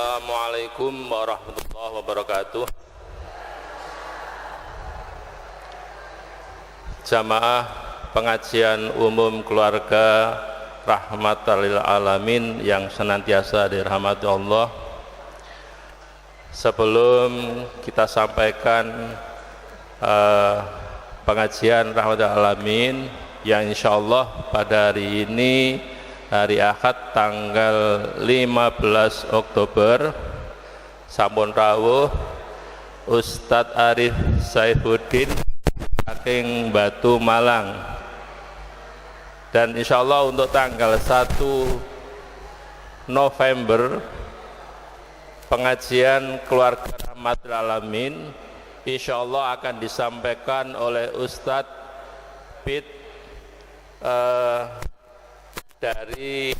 Assalamualaikum warahmatullahi wabarakatuh. Jamaah pengajian umum keluarga rahmatan lil alamin yang senantiasa dirahmati Allah. Sebelum kita sampaikan pengajian rahmatan lil alamin yang insyaallah pada hari ini, hari Ahad tanggal 15 Oktober sampun rawuh Ustadz Arif Saifuddin saking Batu Malang, dan insyaallah untuk tanggal 1 November pengajian keluarga rahmatul alamin insyaallah akan disampaikan oleh Ustadz Pit dari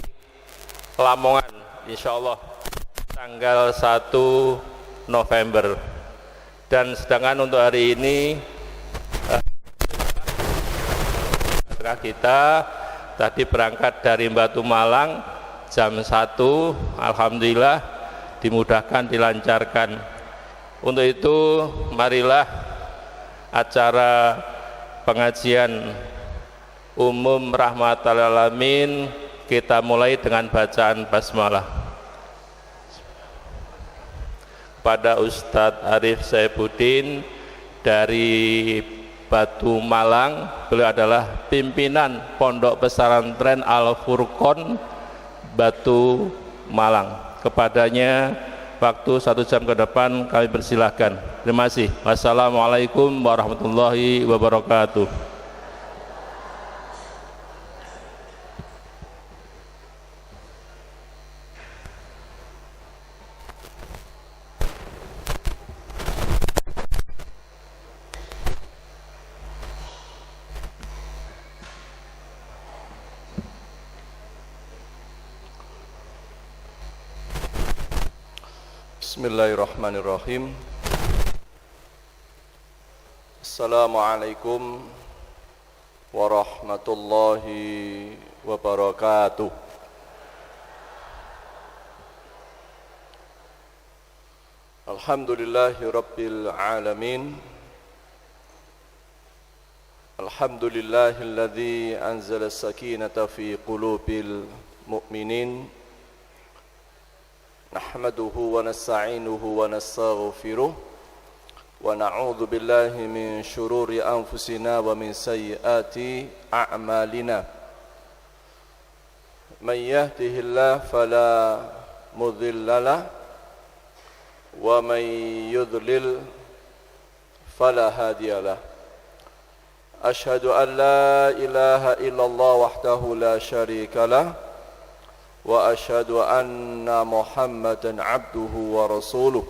Lamongan, insyaallah tanggal 1 November. Dan sedangkan untuk hari ini kita tadi berangkat dari Batu Malang jam 1, alhamdulillah dimudahkan, dilancarkan. Untuk itu marilah acara pengajian umum rahmatal alamin kita mulai dengan bacaan basmalah pada Ustadz Arif Saifuddin dari Batu Malang. Beliau adalah pimpinan Pondok Pesantren Al Furqon Batu Malang. Kepadanya waktu 1 jam ke depan kami persilahkan. Terima kasih. Wassalamualaikum warahmatullahi wabarakatuh. Bismillahirrahmanirrahim. Assalamualaikum warahmatullahi wabarakatuh. Alhamdulillahi rabbil alamin. Alhamdulillahilladzi anzala as-sakinata fi qulubil mu'minin. Nahmaduhu wa nasta'inuhu wa nastaghfiruh wa na'udzu billahi min syururi anfusina wa min sayyiati a'malina. May yahdihillahu fala mudilla lahu wa may yudlil fala hadiya lahu. Ashhadu an la ilaha illallah wahdahu la syarika lahu wa asyhadu anna Muhammadan abduhu wa rasuluh.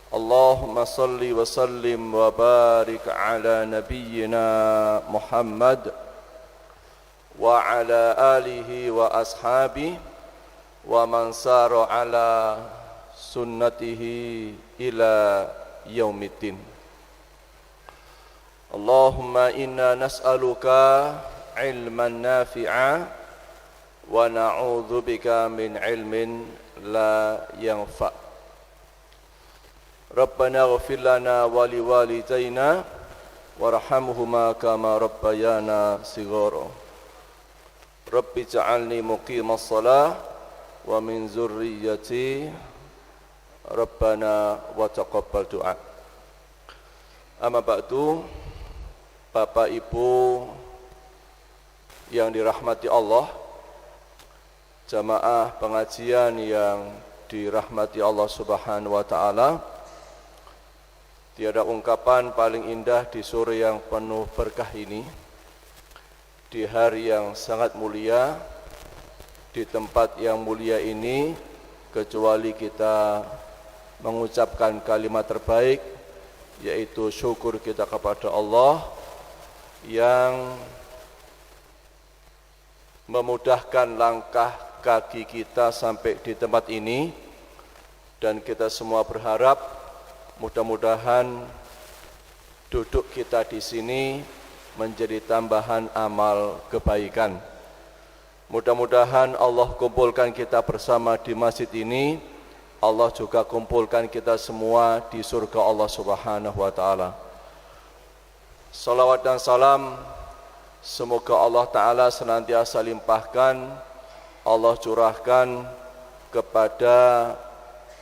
Allahumma salli wa sallim wa barik ala nabiyyina Muhammad wa ala alihi wa ashabihi wa man sara ala sunnatihi ila yaumiddin. Allahumma inna nas'aluka ilman nafi'a wa na'udzu bika min ilmin la yanfa'. Rabbana ighfir lana wa liwalidayna warhamhuma kama rabbayana shighara. Rabbi ij'alni muqimas shalah wa min dzurriyyati Rabbana wa taqabbal du'a. Amma ba'du, Bapak Ibu yang dirahmati Allah, jamaah pengajian yang dirahmati Allah Subhanahu wa taala, tiada ungkapan paling indah di sore yang penuh berkah ini, di hari yang sangat mulia, di tempat yang mulia ini, kecuali kita mengucapkan kalimat terbaik, yaitu syukur kita kepada Allah yang memudahkan langkah kaki kita sampai di tempat ini, dan kita semua berharap mudah-mudahan duduk kita di sini menjadi tambahan amal kebaikan. Mudah-mudahan Allah kumpulkan kita bersama di masjid ini, Allah juga kumpulkan kita semua di surga Allah Subhanahu wa taala. Salawat dan salam semoga Allah taala senantiasa limpahkan, Allah curahkan kepada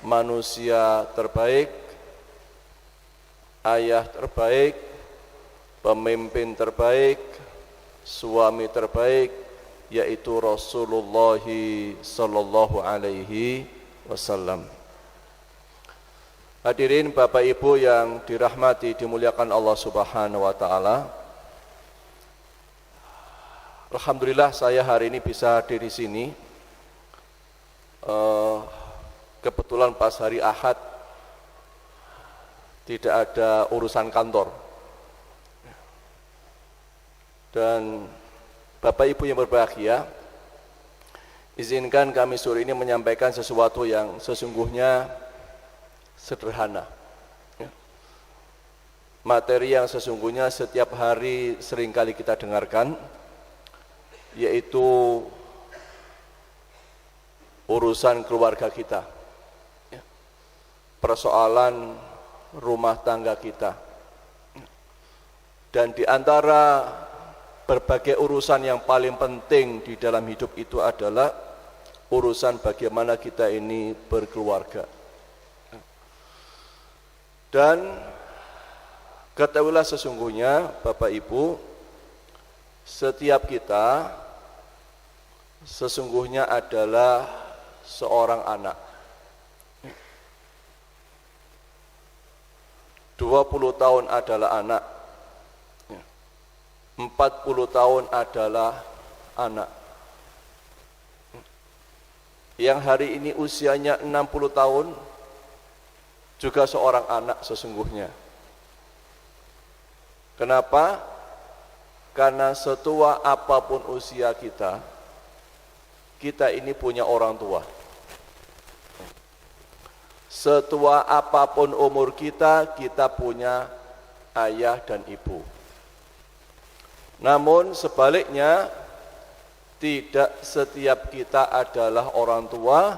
manusia terbaik, ayah terbaik, pemimpin terbaik, suami terbaik, yaitu Rasulullah sallallahu alaihi wasallam. Hadirin Bapak Ibu yang dirahmati dimuliakan Allah Subhanahu wa taala. Alhamdulillah saya hari ini bisa hadir di sini. Kebetulan pas hari Ahad tidak ada urusan kantor. Dan Bapak Ibu yang berbahagia, izinkan kami sore ini menyampaikan sesuatu yang sesungguhnya sederhana. Materi yang sesungguhnya setiap hari seringkali kita dengarkan, yaitu urusan keluarga kita, persoalan rumah tangga kita. Dan di antara berbagai urusan yang paling penting di dalam hidup itu adalah urusan bagaimana kita ini berkeluarga. Dan ketahuilah sesungguhnya Bapak Ibu, setiap kita sesungguhnya adalah seorang anak. 20 tahun adalah anak, 40 tahun adalah anak. Yang hari ini usianya 60 tahun juga seorang anak sesungguhnya. Kenapa? Karena setua apapun usia kita, kita ini punya orang tua. Setua apapun umur kita, kita punya ayah dan ibu. Namun sebaliknya, tidak setiap kita adalah orang tua,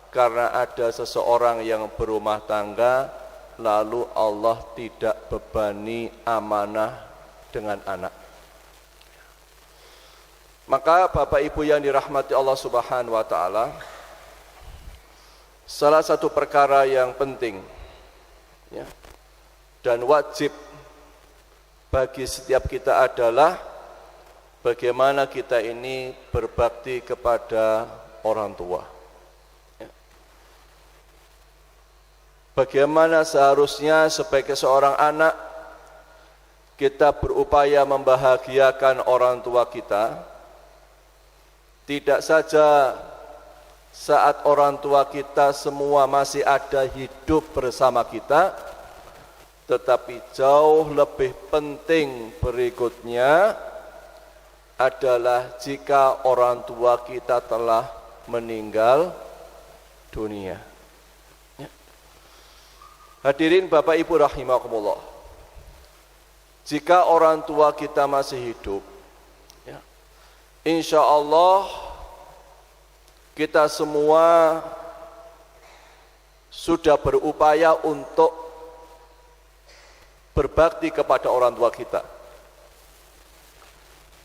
karena ada seseorang yang berumah tangga, lalu Allah tidak bebani amanah dengan anak. Maka Bapak Ibu yang dirahmati Allah Subhanahu wa taala, salah satu perkara yang penting dan wajib bagi setiap kita adalah bagaimana kita ini berbakti kepada orang tua. Bagaimana seharusnya sebagai seorang anak kita berupaya membahagiakan orang tua kita, tidak saja saat orang tua kita semua masih ada hidup bersama kita, tetapi jauh lebih penting berikutnya adalah jika orang tua kita telah meninggal dunia. Hadirin Bapak Ibu rahimakumullah, jika orang tua kita masih hidup, insya Allah kita semua sudah berupaya untuk berbakti kepada orang tua kita.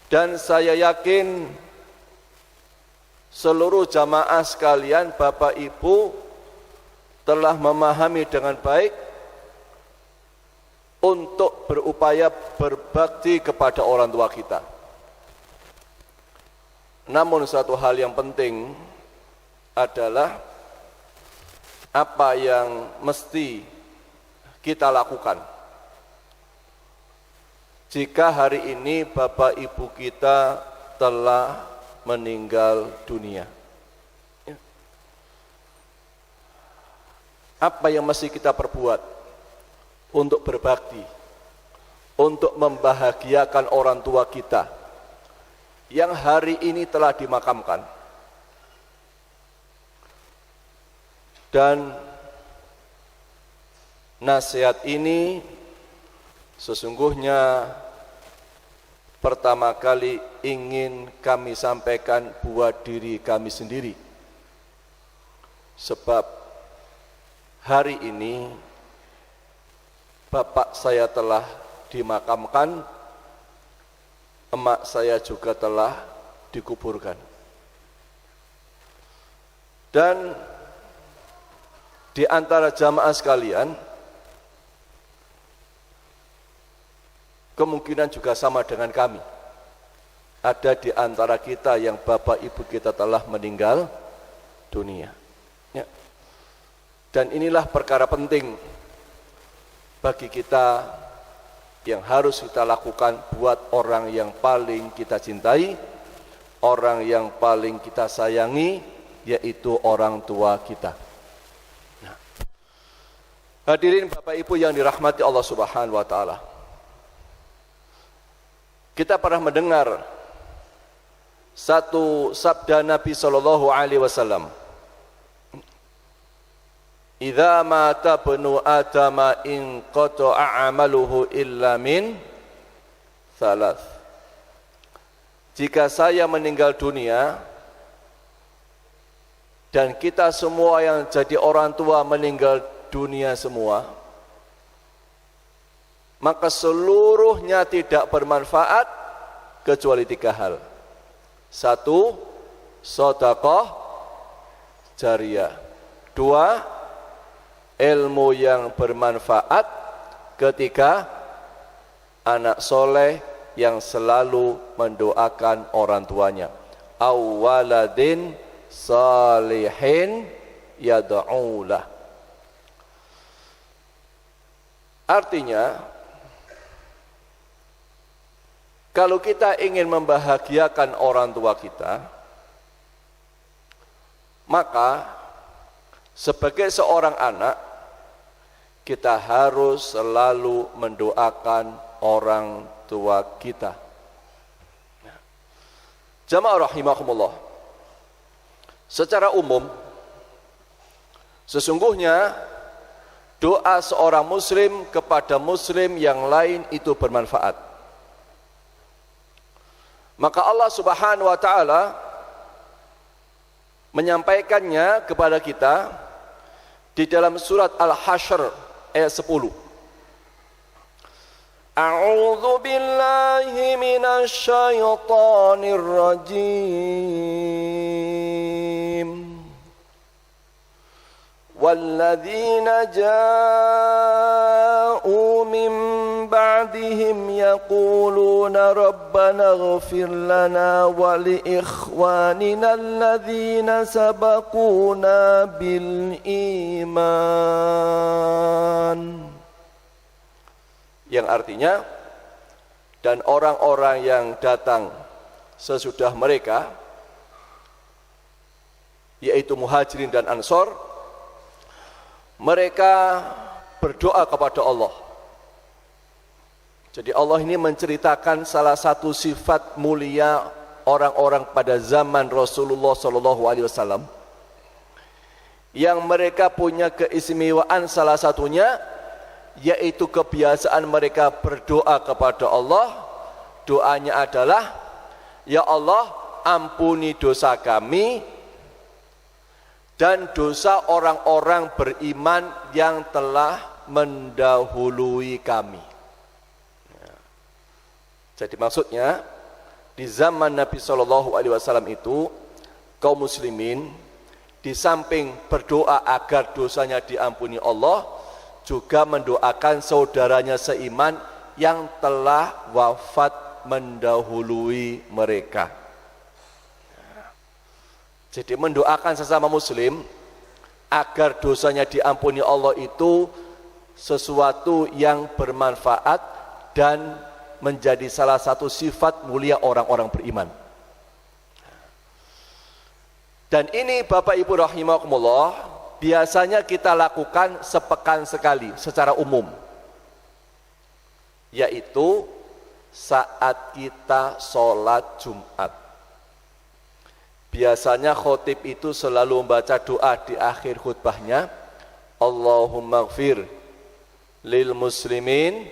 Dan saya yakin seluruh jamaah sekalian, Bapak Ibu telah memahami dengan baik untuk berupaya berbakti kepada orang tua kita. Namun satu hal yang penting adalah apa yang mesti kita lakukan jika hari ini Bapak Ibu kita telah meninggal dunia. Apa yang mesti kita perbuat untuk berbakti, untuk membahagiakan orang tua kita yang hari ini telah dimakamkan. Dan nasihat ini sesungguhnya pertama kali ingin kami sampaikan buat diri kami sendiri. Sebab hari ini bapak saya telah dimakamkan, emak saya juga telah dikuburkan. Dan di antara jamaah sekalian, kemungkinan juga sama dengan kami. Ada di antara kita yang bapak ibu kita telah meninggal dunia. Ya. Dan inilah perkara penting bagi kita yang harus kita lakukan buat orang yang paling kita cintai, orang yang paling kita sayangi, yaitu orang tua kita. Nah. Hadirin bapak ibu yang dirahmati Allah Subhanahu wa taala. Kita pernah mendengar satu sabda Nabi sallallahu alaihi wasallam. Idza mata ibnu adama in qata'a 'amaluhu illa min thalath. Jika saya meninggal dunia dan kita semua yang jadi orang tua meninggal dunia semua, maka seluruhnya tidak bermanfaat kecuali 3 hal. 1, sedekah jariyah. 2, ilmu yang bermanfaat. 3, anak soleh yang selalu mendoakan orang tuanya. Awaladin salihin yad'ulah. Artinya, kalau kita ingin membahagiakan orang tua kita, maka sebagai seorang anak, kita harus selalu mendoakan orang tua kita. Jamaah rahimakumullah, secara umum, sesungguhnya doa seorang muslim kepada muslim yang lain itu bermanfaat. Maka Allah Subhanahu wa taala menyampaikannya kepada kita di dalam surat Al-Hasyr ayat 10. A'udzu billahi minasy syaithanir rajim. والذين جاءوا من بعدهم يقولون ربنا اغفر لنا ولإخواننا الذين سبقونا بالإيمان. Yang artinya, dan orang-orang yang datang sesudah mereka, yaitu Muhajirin dan Ansor, mereka berdoa kepada Allah. Jadi Allah ini menceritakan salah satu sifat mulia orang-orang pada zaman Rasulullah SAW, yang mereka punya keistimewaan, salah satunya yaitu kebiasaan mereka berdoa kepada Allah. Doanya adalah, ya Allah, ampuni dosa kami dan dosa orang-orang beriman yang telah mendahului kami. Jadi maksudnya, di zaman Nabi SAW itu, kaum muslimin di samping berdoa agar dosanya diampuni Allah, juga mendoakan saudaranya seiman yang telah wafat mendahului mereka. Jadi mendoakan sesama muslim agar dosanya diampuni Allah itu sesuatu yang bermanfaat dan menjadi salah satu sifat mulia orang-orang beriman. Dan ini Bapak Ibu rahimakumullah, biasanya kita lakukan sepekan sekali secara umum, yaitu saat kita sholat Jumat. Biasanya khotib itu selalu membaca doa di akhir khutbahnya, Allahumma gfir lil muslimin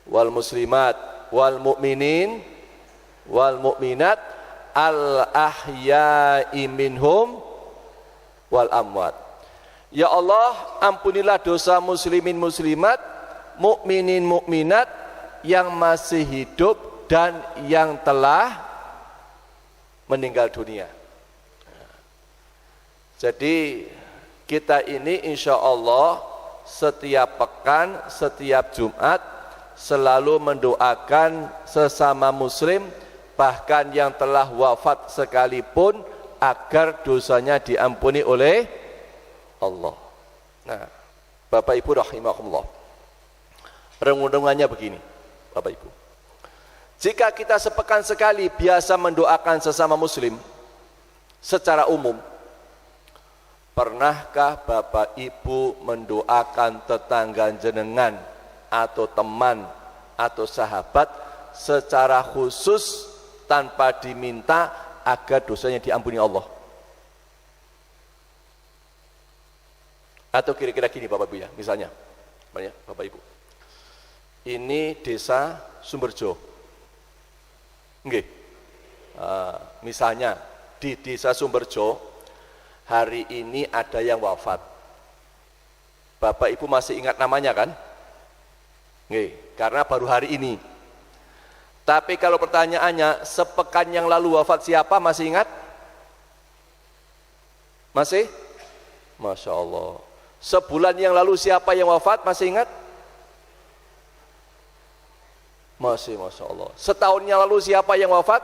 wal muslimat wal mu'minin wal mu'minat al ahya'i minhum wal amwat. Ya Allah, ampunilah dosa muslimin muslimat, mukminin mukminat yang masih hidup dan yang telah meninggal dunia. Jadi kita ini insya Allah setiap pekan, setiap Jumat selalu mendoakan sesama muslim, bahkan yang telah wafat sekalipun, agar dosanya diampuni oleh Allah. Nah, Bapak Ibu rahimahumullah, renungannya begini, Bapak Ibu. Jika kita sepekan sekali biasa mendoakan sesama muslim secara umum, pernahkah Bapak Ibu mendoakan tetangga jenengan atau teman atau sahabat secara khusus tanpa diminta agar dosanya diampuni Allah? Atau kira-kira gini Bapak Ibu ya, misalnya Bapak Ibu, ini desa Sumberjo, nggih, misalnya di desa Sumberjo hari ini ada yang wafat, Bapak Ibu masih ingat namanya kan? Nggih, karena baru hari ini. Tapi kalau pertanyaannya, sepekan yang lalu wafat siapa, masih ingat? Masih? Masya Allah. Sebulan yang lalu siapa yang wafat, masih ingat? Masih, Masya Allah. Setahun yang lalu siapa yang wafat?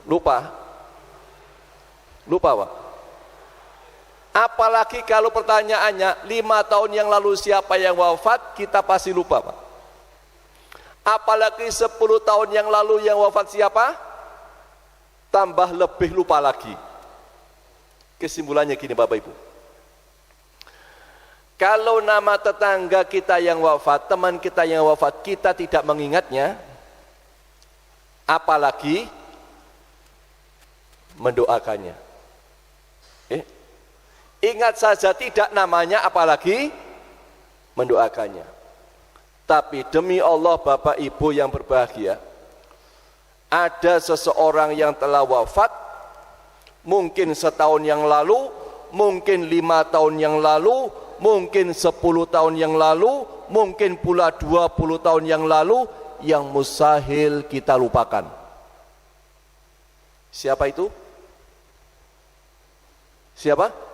Lupa? Lupa Pak? Apalagi kalau pertanyaannya 5 tahun yang lalu siapa yang wafat, kita pasti lupa Pak. Apalagi 10 tahun yang lalu yang wafat siapa, tambah lebih lupa lagi. Kesimpulannya gini Bapak Ibu, kalau nama tetangga kita yang wafat, teman kita yang wafat, kita tidak mengingatnya, apalagi mendoakannya. Ingat saja tidak namanya, apalagi mendoakannya. Tapi demi Allah Bapak Ibu yang berbahagia, ada seseorang yang telah wafat, mungkin setahun yang lalu, mungkin 5 tahun yang lalu, mungkin 10 tahun yang lalu, mungkin pula 20 tahun yang lalu, yang mustahil kita lupakan. Siapa itu? Siapa?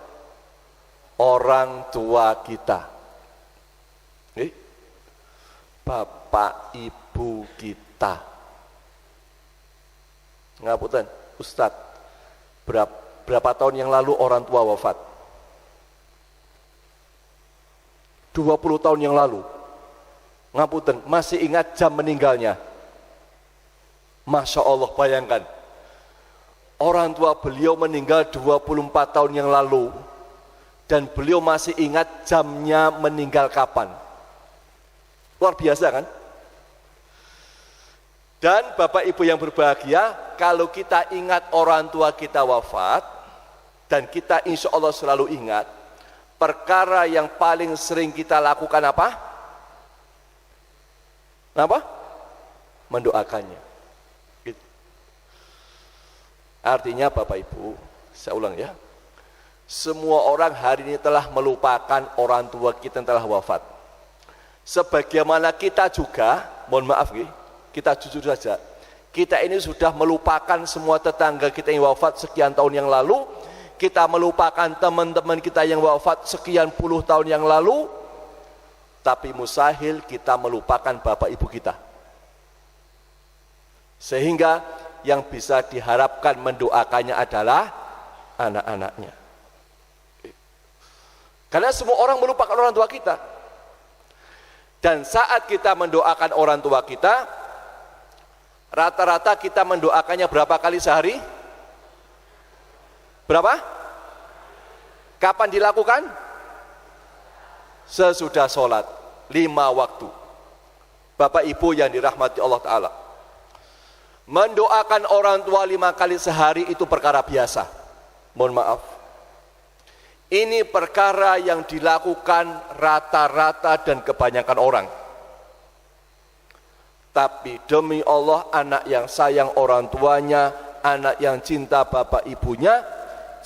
Orang tua kita, Bapak Ibu kita. Ngapunten, Ustadz, berapa tahun yang lalu orang tua wafat? 20 tahun yang lalu. Ngapunten, masih ingat jam meninggalnya? Masya Allah, bayangkan, orang tua beliau meninggal 24 tahun yang lalu, dan beliau masih ingat jamnya meninggal kapan. Luar biasa kan? Dan Bapak Ibu yang berbahagia, kalau kita ingat orang tua kita wafat, dan kita insya Allah selalu ingat, perkara yang paling sering kita lakukan apa? Apa? Mendoakannya. Gitu. Artinya Bapak Ibu, saya ulang ya, semua orang hari ini telah melupakan orang tua kita yang telah wafat. Sebagaimana kita juga, mohon maaf kita jujur saja, kita ini sudah melupakan semua tetangga kita yang wafat sekian tahun yang lalu, kita melupakan teman-teman kita yang wafat sekian puluh tahun yang lalu, tapi mustahil kita melupakan bapak ibu kita. Sehingga yang bisa diharapkan mendoakannya adalah anak-anaknya. Karena semua orang melupakan orang tua kita. Dan saat kita mendoakan orang tua kita, rata-rata kita mendoakannya berapa kali sehari? Berapa? Kapan dilakukan? Sesudah sholat 5 waktu. Bapak Ibu yang dirahmati Allah Ta'ala, mendoakan orang tua 5 kali sehari itu perkara biasa. Mohon maaf, ini perkara yang dilakukan rata-rata dan kebanyakan orang. Tapi demi Allah, anak yang sayang orang tuanya, anak yang cinta bapak ibunya,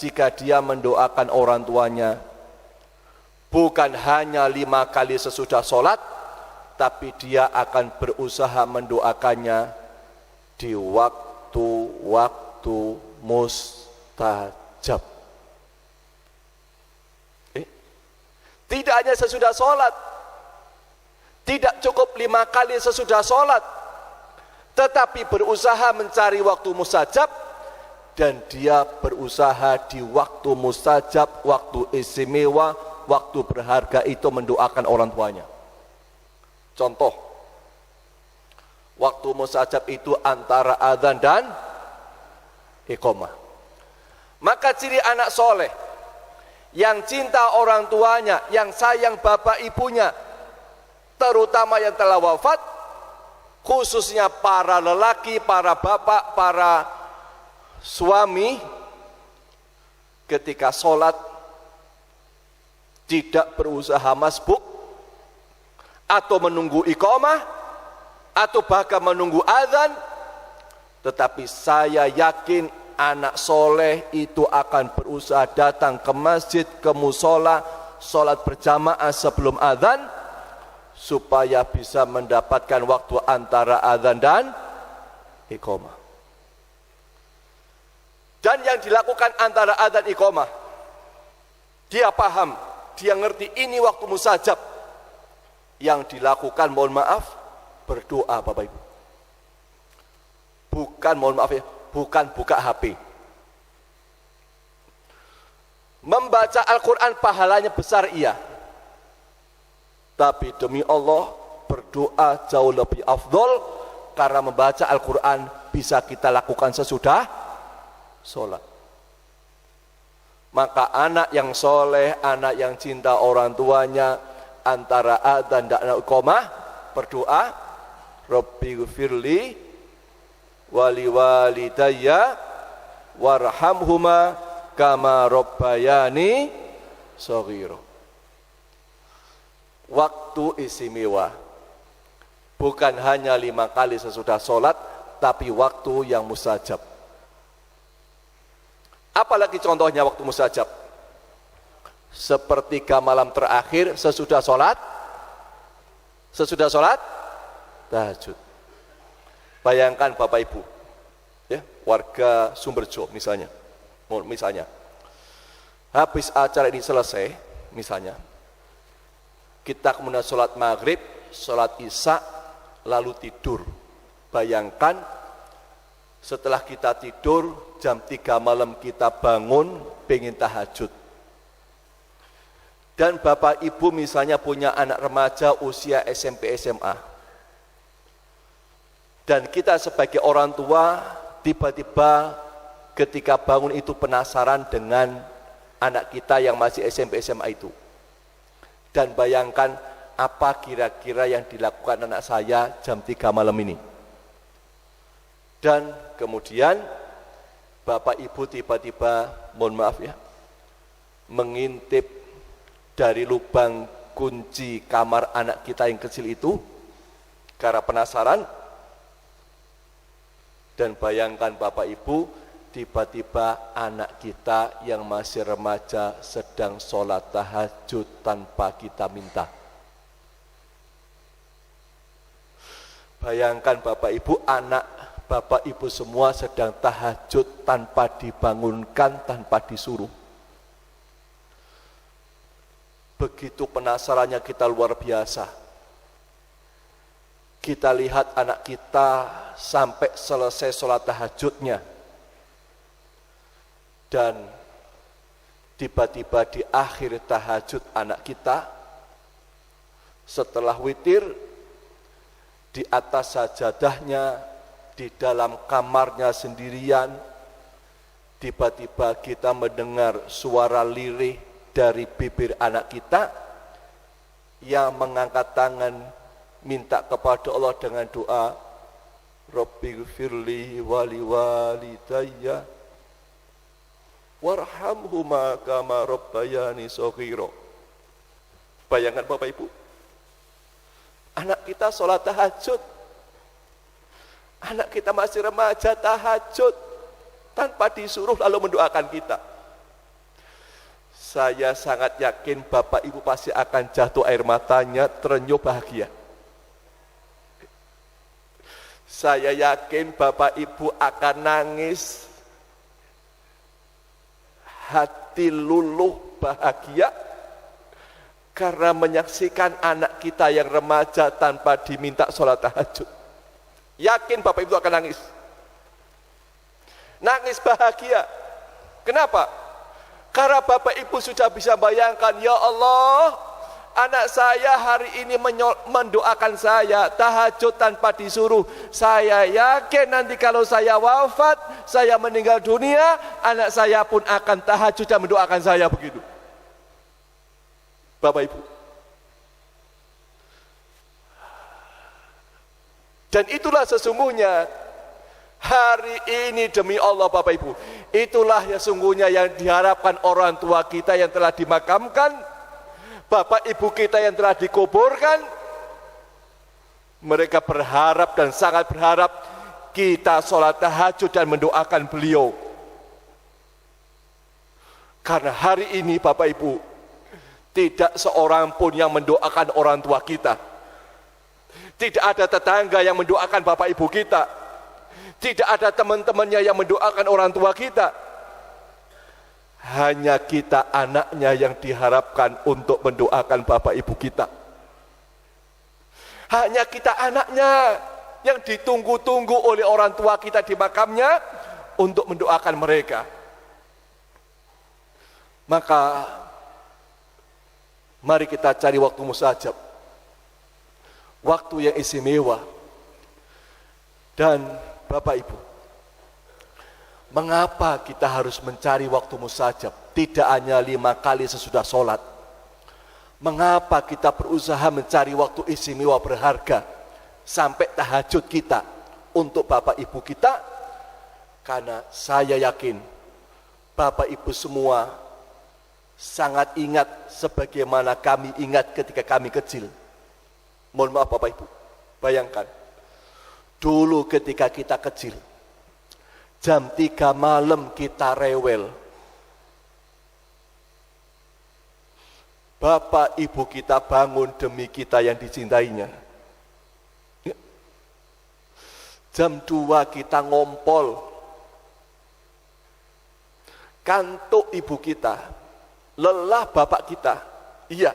jika dia mendoakan orang tuanya bukan hanya 5 kali sesudah sholat, tapi dia akan berusaha mendoakannya di waktu-waktu mustajab. Tidak hanya sesudah sholat, tidak cukup 5 kali sesudah sholat, tetapi berusaha mencari waktu mustajab, dan dia berusaha di waktu mustajab, waktu istimewa, waktu berharga itu mendoakan orang tuanya. Contoh, waktu mustajab itu antara adzan dan iqamah. Maka ciri anak soleh yang cinta orang tuanya, yang sayang bapak ibunya, terutama yang telah wafat, khususnya para lelaki, para bapak, para suami, ketika sholat tidak berusaha masbuk atau menunggu iqamah atau bahkan menunggu adzan, tetapi saya yakin anak soleh itu akan berusaha datang ke masjid, ke musola, sholat berjamaah sebelum adzan, supaya bisa mendapatkan waktu antara adzan dan iqamah. Dan yang dilakukan antara adzan iqamah, dia paham, dia ngerti ini waktu mustajab. Yang dilakukan, mohon maaf, berdoa Bapak Ibu. Bukan, mohon maaf ya, bukan buka HP. Membaca Al-Quran pahalanya besar, iya. Tapi demi Allah, berdoa jauh lebih afdol, karena membaca Al-Quran bisa kita lakukan sesudah sholat. Maka anak yang soleh, anak yang cinta orang tuanya, antara adzan dan iqamah berdoa, Rabbi ghfirli wali walidayya warhamhuma kama rabbayani shaghira. Waktu istimewa, bukan hanya 5 kali sesudah sholat, tapi waktu yang mustajab. Apalagi contohnya waktu mustajab? Sepertiga malam terakhir sesudah sholat tahajud. Bayangkan Bapak Ibu, ya, warga Sumberjo misalnya, habis acara ini selesai, misalnya, kita kemudian sholat maghrib, sholat isya, lalu tidur. Bayangkan setelah kita tidur, jam 3 malam kita bangun, pengen tahajud. Dan Bapak Ibu misalnya punya anak remaja usia SMP SMA. Dan kita sebagai orang tua tiba-tiba ketika bangun itu penasaran dengan anak kita yang masih SMP SMA itu. Dan bayangkan apa kira-kira yang dilakukan anak saya jam 3 malam ini. Dan kemudian Bapak Ibu tiba-tiba, mohon maaf ya, mengintip dari lubang kunci kamar anak kita yang kecil itu karena penasaran. Dan bayangkan Bapak Ibu, tiba-tiba anak kita yang masih remaja sedang sholat tahajud tanpa kita minta. Bayangkan Bapak Ibu, anak Bapak Ibu semua sedang tahajud tanpa dibangunkan, tanpa disuruh. Begitu penasarannya kita luar biasa. Kita lihat anak kita sampai selesai sholat tahajudnya. Dan tiba-tiba di akhir tahajud anak kita, setelah witir, di atas sajadahnya, di dalam kamarnya sendirian, tiba-tiba kita mendengar suara lirih dari bibir anak kita yang mengangkat tangan minta kepada Allah dengan doa, Rabbi ghfirli wali walidayya warhamhuma kama rabbayani shaghira. Bayangkan Bapak Ibu, anak kita sholat tahajud, anak kita masih remaja tahajud tanpa disuruh lalu mendoakan kita. Saya sangat yakin Bapak Ibu pasti akan jatuh air matanya, terenyuh bahagia. Saya yakin Bapak Ibu akan nangis, hati luluh bahagia, karena menyaksikan anak kita yang remaja tanpa diminta sholat tahajud. Yakin Bapak Ibu akan nangis. Nangis bahagia. Kenapa? Karena Bapak Ibu sudah bisa bayangkan, ya Allah, anak saya hari ini mendoakan saya tahajud tanpa disuruh. Saya yakin nanti kalau saya wafat, saya meninggal dunia, anak saya pun akan tahajud dan mendoakan saya begitu. Bapak Ibu. Dan itulah sesungguhnya hari ini demi Allah Bapak Ibu, itulah yang sungguhnya yang diharapkan orang tua kita yang telah dimakamkan, Bapak Ibu kita yang telah dikuburkan. Mereka berharap dan sangat berharap kita sholat tahajud dan mendoakan beliau. Karena hari ini Bapak Ibu, tidak seorang pun yang mendoakan orang tua kita. Tidak ada tetangga yang mendoakan Bapak Ibu kita. Tidak ada teman-temannya yang mendoakan orang tua kita. Hanya kita anaknya yang diharapkan untuk mendoakan Bapak Ibu kita. Hanya kita anaknya yang ditunggu-tunggu oleh orang tua kita di makamnya untuk mendoakan mereka. Maka mari kita cari waktu mustajab, waktu yang istimewa. Dan Bapak Ibu, mengapa kita harus mencari waktu mustajab? Tidak hanya 5 kali sesudah sholat. Mengapa kita berusaha mencari waktu istimewa berharga sampai tahajud kita untuk Bapak Ibu kita? Karena saya yakin Bapak Ibu semua sangat ingat sebagaimana kami ingat ketika kami kecil. Mohon maaf Bapak Ibu, bayangkan dulu ketika kita kecil, jam 3 malam kita rewel. Bapak Ibu kita bangun demi kita yang dicintainya. Jam 2 kita ngompol. Kantuk ibu kita, lelah bapak kita. Iya.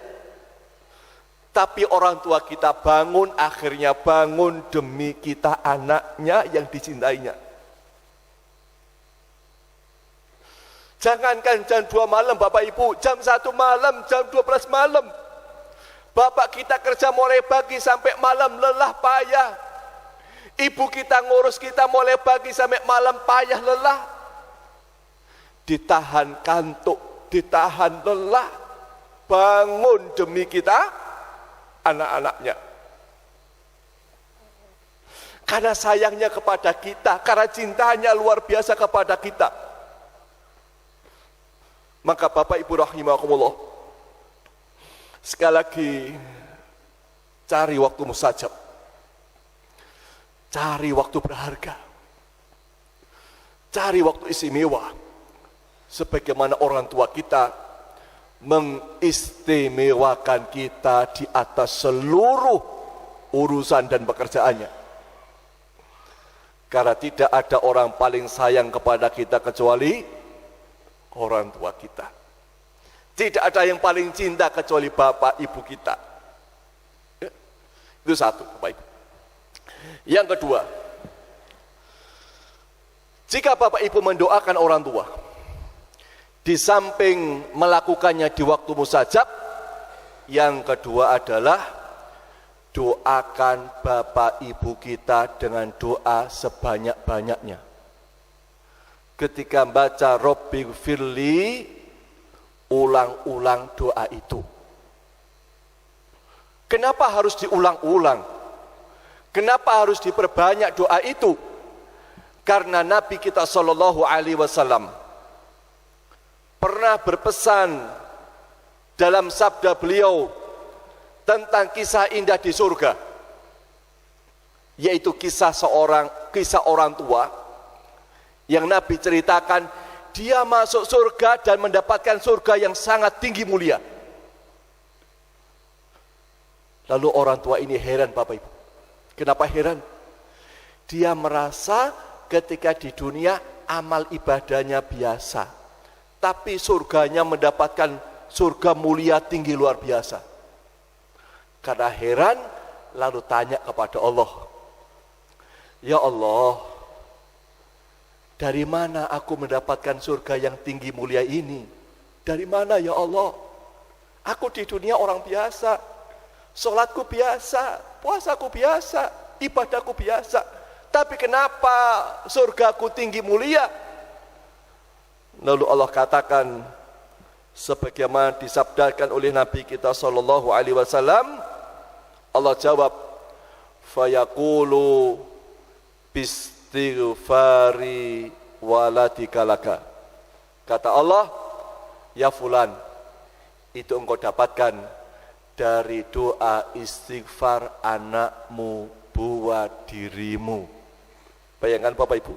Tapi orang tua kita bangun, akhirnya bangun demi kita anaknya yang dicintainya. Jangankan jam 2 malam Bapak Ibu, jam 1 malam, jam 12 malam. Bapak kita kerja mulai pagi sampai malam, lelah payah. Ibu kita ngurus kita mulai pagi sampai malam, payah lelah. Ditahan kantuk, ditahan lelah, bangun demi kita anak-anaknya. Karena sayangnya kepada kita, karena cintanya luar biasa kepada kita. Maka Bapak Ibu rahimakumullah, sekali lagi cari waktu mustajab, cari waktu berharga, cari waktu istimewa, sebagaimana orang tua kita mengistimewakan kita di atas seluruh urusan dan pekerjaannya. Karena tidak ada orang paling sayang kepada kita kecuali orang tua kita. Tidak ada yang paling cinta kecuali bapak ibu kita. Itu satu, Bapak Ibu. Yang kedua, jika Bapak Ibu mendoakan orang tua, di samping melakukannya di waktu mustajab, yang kedua adalah doakan Bapak Ibu kita dengan doa sebanyak-banyaknya. Ketika baca Rabbighfirli, ulang-ulang doa itu. Kenapa harus diulang-ulang? Kenapa harus diperbanyak doa itu? Karena Nabi kita sallallahu alaihi wasallam pernah berpesan dalam sabda beliau tentang kisah indah di surga, yaitu kisah orang tua yang Nabi ceritakan dia masuk surga dan mendapatkan surga yang sangat tinggi mulia. Lalu orang tua ini heran Bapak Ibu. Kenapa heran? Dia merasa ketika di dunia amal ibadahnya biasa, tapi surganya mendapatkan surga mulia tinggi luar biasa. Karena heran, lalu tanya kepada Allah, ya Allah, dari mana aku mendapatkan surga yang tinggi mulia ini? Dari mana ya Allah? Aku di dunia orang biasa, sholatku biasa, puasaku biasa, ibadahku biasa. Tapi kenapa surgaku tinggi mulia? Lalu Allah katakan, sebagaimana disabdakan oleh Nabi kita sallallahu alaihi wasallam, Allah jawab, fayaqulu bistighfari waladika laka. Kata Allah, ya fulan, itu engkau dapatkan dari doa istighfar anakmu buat dirimu. Bayangkan Bapak Ibu.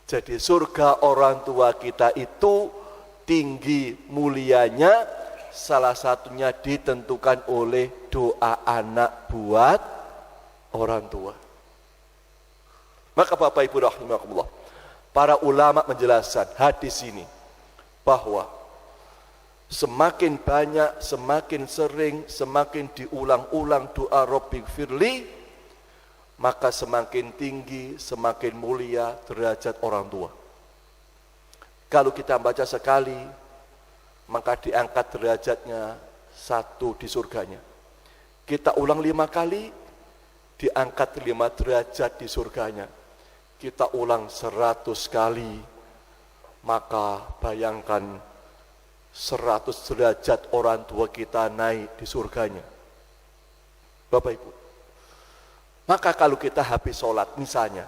Jadi surga orang tua kita itu tinggi mulianya, salah satunya ditentukan oleh doa anak buat orang tua. Maka Bapak Ibu rahimakumullah, para ulama menjelaskan hadis ini bahwa semakin banyak, semakin sering, semakin diulang-ulang doa Rabbighfirli, maka semakin tinggi, semakin mulia derajat orang tua. Kalau kita baca sekali, maka diangkat derajatnya 1 di surganya. Kita ulang 5 kali, diangkat 5 derajat di surganya. Kita ulang 100 kali, maka bayangkan 100 derajat orang tua kita naik di surganya. Bapak Ibu, maka kalau kita habis sholat misalnya,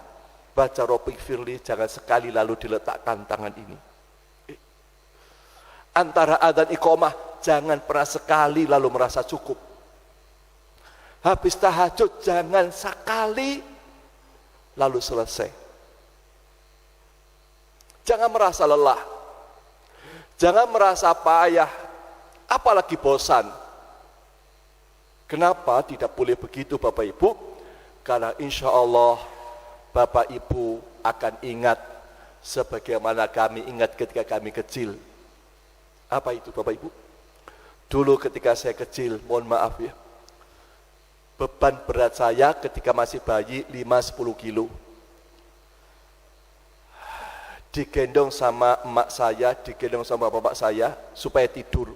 baca Rabbighfirli, jangan sekali lalu diletakkan tangan ini. Antara adzan iqamah, jangan pernah sekali lalu merasa cukup. Habis tahajud, jangan sekali lalu selesai. Jangan merasa lelah, jangan merasa payah, apalagi bosan. Kenapa tidak boleh begitu Bapak Ibu? Karena insya Allah Bapak Ibu akan ingat sebagaimana kami ingat ketika kami kecil. Apa itu Bapak Ibu? Dulu ketika saya kecil, mohon maaf ya, beban berat saya ketika masih bayi 5-10 kilo. Digendong sama emak saya, digendong sama bapak saya supaya tidur.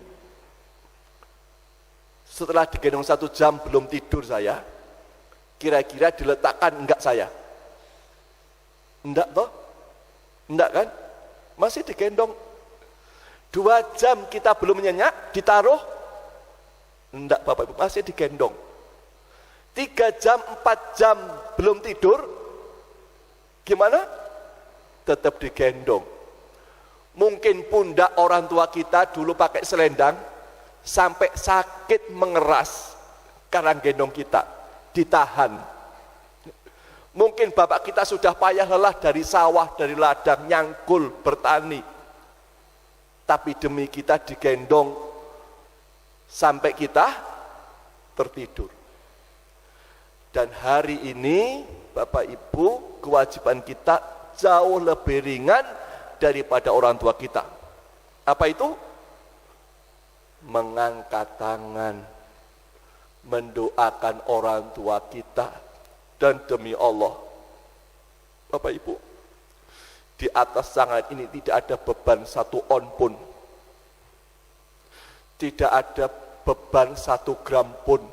Setelah digendong 1 jam belum tidur saya, kira-kira diletakkan enggak saya? Enggak toh? Enggak kan? Masih digendong. 2 jam kita belum nyenyak, ditaruh? Enggak Bapak Ibu, masih digendong. 3 jam, 4 jam belum tidur, gimana? Tetap digendong. Mungkin pundak orang tua kita dulu pakai selendang, sampai sakit mengeras karena gendong kita, ditahan. Mungkin bapak kita sudah payah lelah dari sawah, dari ladang, nyangkul, bertani, tapi demi kita digendong sampai kita tertidur. Dan hari ini Bapak Ibu, kewajiban kita jauh lebih ringan daripada orang tua kita. Apa itu? Mengangkat tangan, mendoakan orang tua kita. Dan demi Allah, Bapak Ibu, di atas tangan ini tidak ada beban 1 on pun, tidak ada beban 1 gram pun.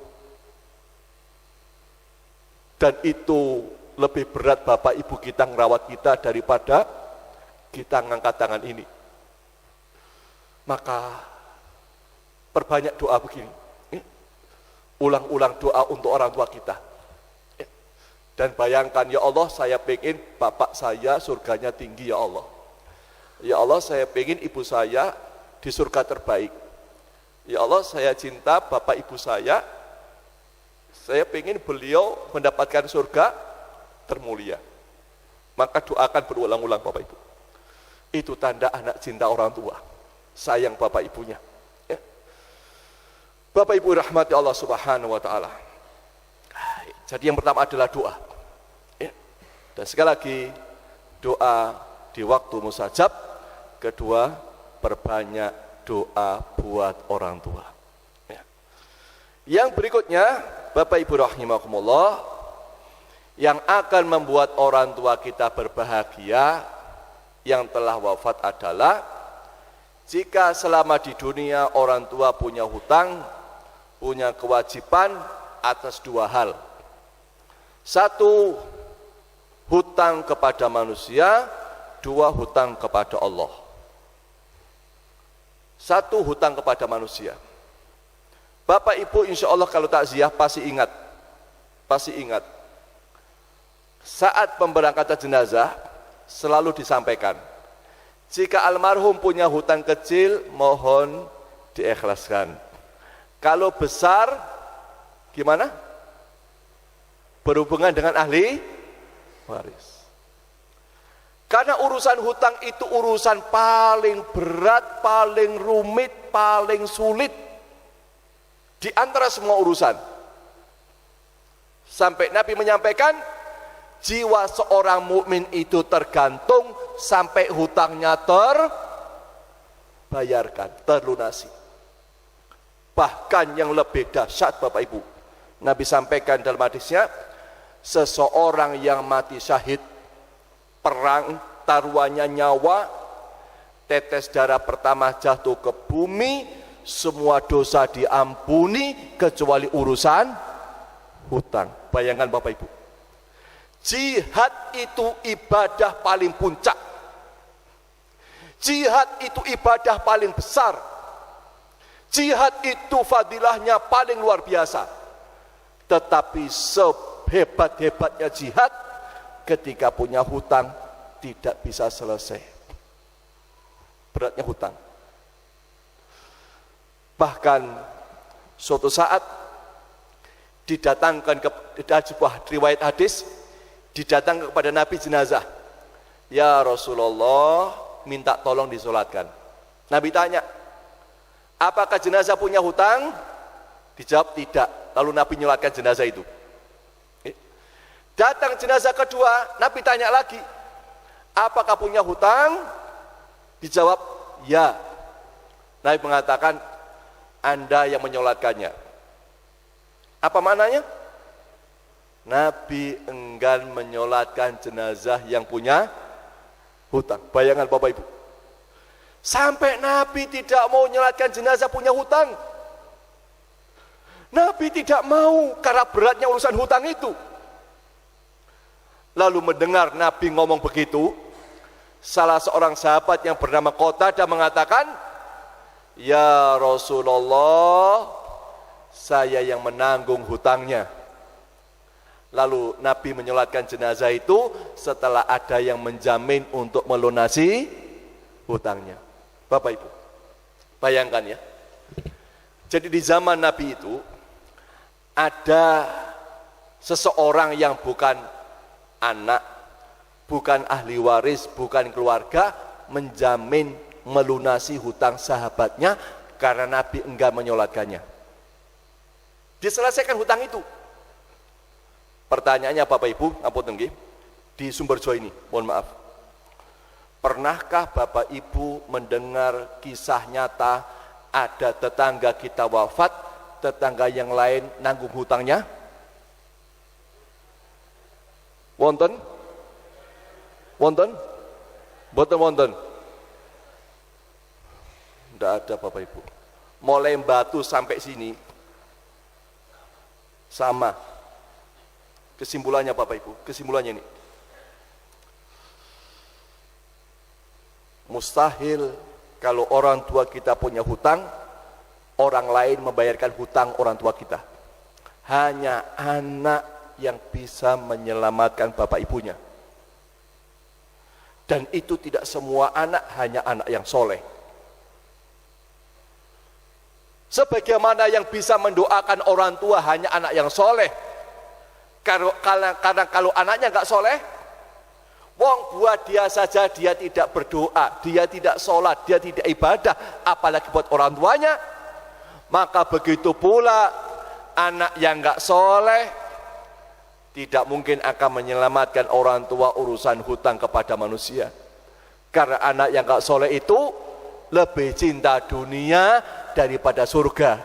Dan itu lebih berat Bapak Ibu kita ngerawat kita daripada kita ngangkat tangan ini. Maka perbanyak doa begini, ulang-ulang doa untuk orang tua kita. Dan bayangkan, ya Allah, saya pengen bapak saya surganya tinggi ya Allah. Ya Allah, saya pengen ibu saya di surga terbaik. Ya Allah, saya cinta bapak ibu saya pengen beliau mendapatkan surga termulia. Maka doakan berulang-ulang Bapak Ibu. Itu tanda anak cinta orang tua, sayang bapak ibunya. Ya. Bapak ibu rahmati Allah subhanahu wa ta'ala. Jadi yang pertama adalah doa. Ya. Dan sekali lagi, doa di waktu mustajab. Kedua, perbanyak doa buat orang tua. Ya. Yang berikutnya, Bapak Ibu rahimakumullah, yang akan membuat orang tua kita berbahagia yang telah wafat adalah jika selama di dunia orang tua punya hutang, punya kewajiban atas dua hal. Satu, hutang kepada manusia. Dua, hutang kepada Allah. Satu, hutang kepada manusia. Bapak Ibu insya Allah kalau takziah pasti ingat. Saat pemberangkatan jenazah selalu disampaikan, jika almarhum punya hutang kecil mohon diikhlaskan. Kalau besar gimana? Berhubungan dengan ahli waris. Karena urusan hutang itu urusan paling berat, paling rumit, paling sulit di antara semua urusan. Sampai Nabi menyampaikan, jiwa seorang mukmin itu tergantung sampai hutangnya terbayarkan, terlunasi. Bahkan yang lebih dahsyat Bapak Ibu, Nabi sampaikan dalam hadisnya, seseorang yang mati syahid perang, taruhannya nyawa, tetes darah pertama jatuh ke bumi, semua dosa diampuni kecuali urusan hutang. Bayangkan Bapak Ibu, jihad itu ibadah paling puncak, jihad itu ibadah paling besar, jihad itu fadilahnya paling luar biasa. Tetapi sehebat-hebatnya jihad, ketika punya hutang tidak bisa selesai. Beratnya hutang. Bahkan suatu saat didatangkan ke sebuah riwayat hadis, didatangkan kepada Nabi jenazah. Ya Rasulullah, minta tolong disolatkan. Nabi tanya, apakah jenazah punya hutang? Dijawab tidak. Lalu Nabi nyolatkan jenazah itu. Datang jenazah kedua, Nabi tanya lagi, apakah punya hutang? Dijawab, ya. Nabi mengatakan, Anda yang menyolatkannya. Apa maknanya? Nabi enggan menyolatkan jenazah yang punya hutang. Bayangkan Bapak Ibu, sampai Nabi tidak mau menyolatkan jenazah punya hutang. Nabi tidak mau karena beratnya urusan hutang itu. Lalu mendengar Nabi ngomong begitu, salah seorang sahabat yang bernama Qatadah mengatakan, ya Rasulullah, saya yang menanggung hutangnya. Lalu Nabi menyolatkan jenazah itu setelah ada yang menjamin untuk melunasi hutangnya. Bapak Ibu, bayangkan ya. Jadi di zaman Nabi itu ada seseorang yang bukan anak, bukan ahli waris, bukan keluarga, menjamin melunasi hutang sahabatnya karena Nabi enggan menyolatkannya. Diselesaikan hutang itu. Pertanyaannya Bapak Ibu, ngapunten nggih, di Sumberjo ini, mohon maaf. Pernahkah Bapak Ibu mendengar kisah nyata ada tetangga kita wafat, tetangga yang lain nanggung hutangnya? Wonten? Wonten? Boten wonten? Tidak ada Bapak Ibu. Mulai Batu sampai sini sama. Kesimpulannya Bapak Ibu, kesimpulannya ini. Mustahil kalau orang tua kita punya hutang, orang lain membayarkan hutang orang tua kita. Hanya anak yang bisa menyelamatkan bapak ibunya. Dan itu tidak semua anak, hanya anak yang soleh. Sebagaimana yang bisa mendoakan orang tua hanya anak yang soleh. Karena kalau anaknya nggak soleh, Wong buat dia saja dia tidak berdoa, dia tidak sholat, dia tidak ibadah, apalagi buat orang tuanya. Maka begitu pula anak yang enggak soleh tidak mungkin akan menyelamatkan orang tua urusan hutang kepada manusia. Karena anak yang enggak soleh itu lebih cinta dunia daripada surga.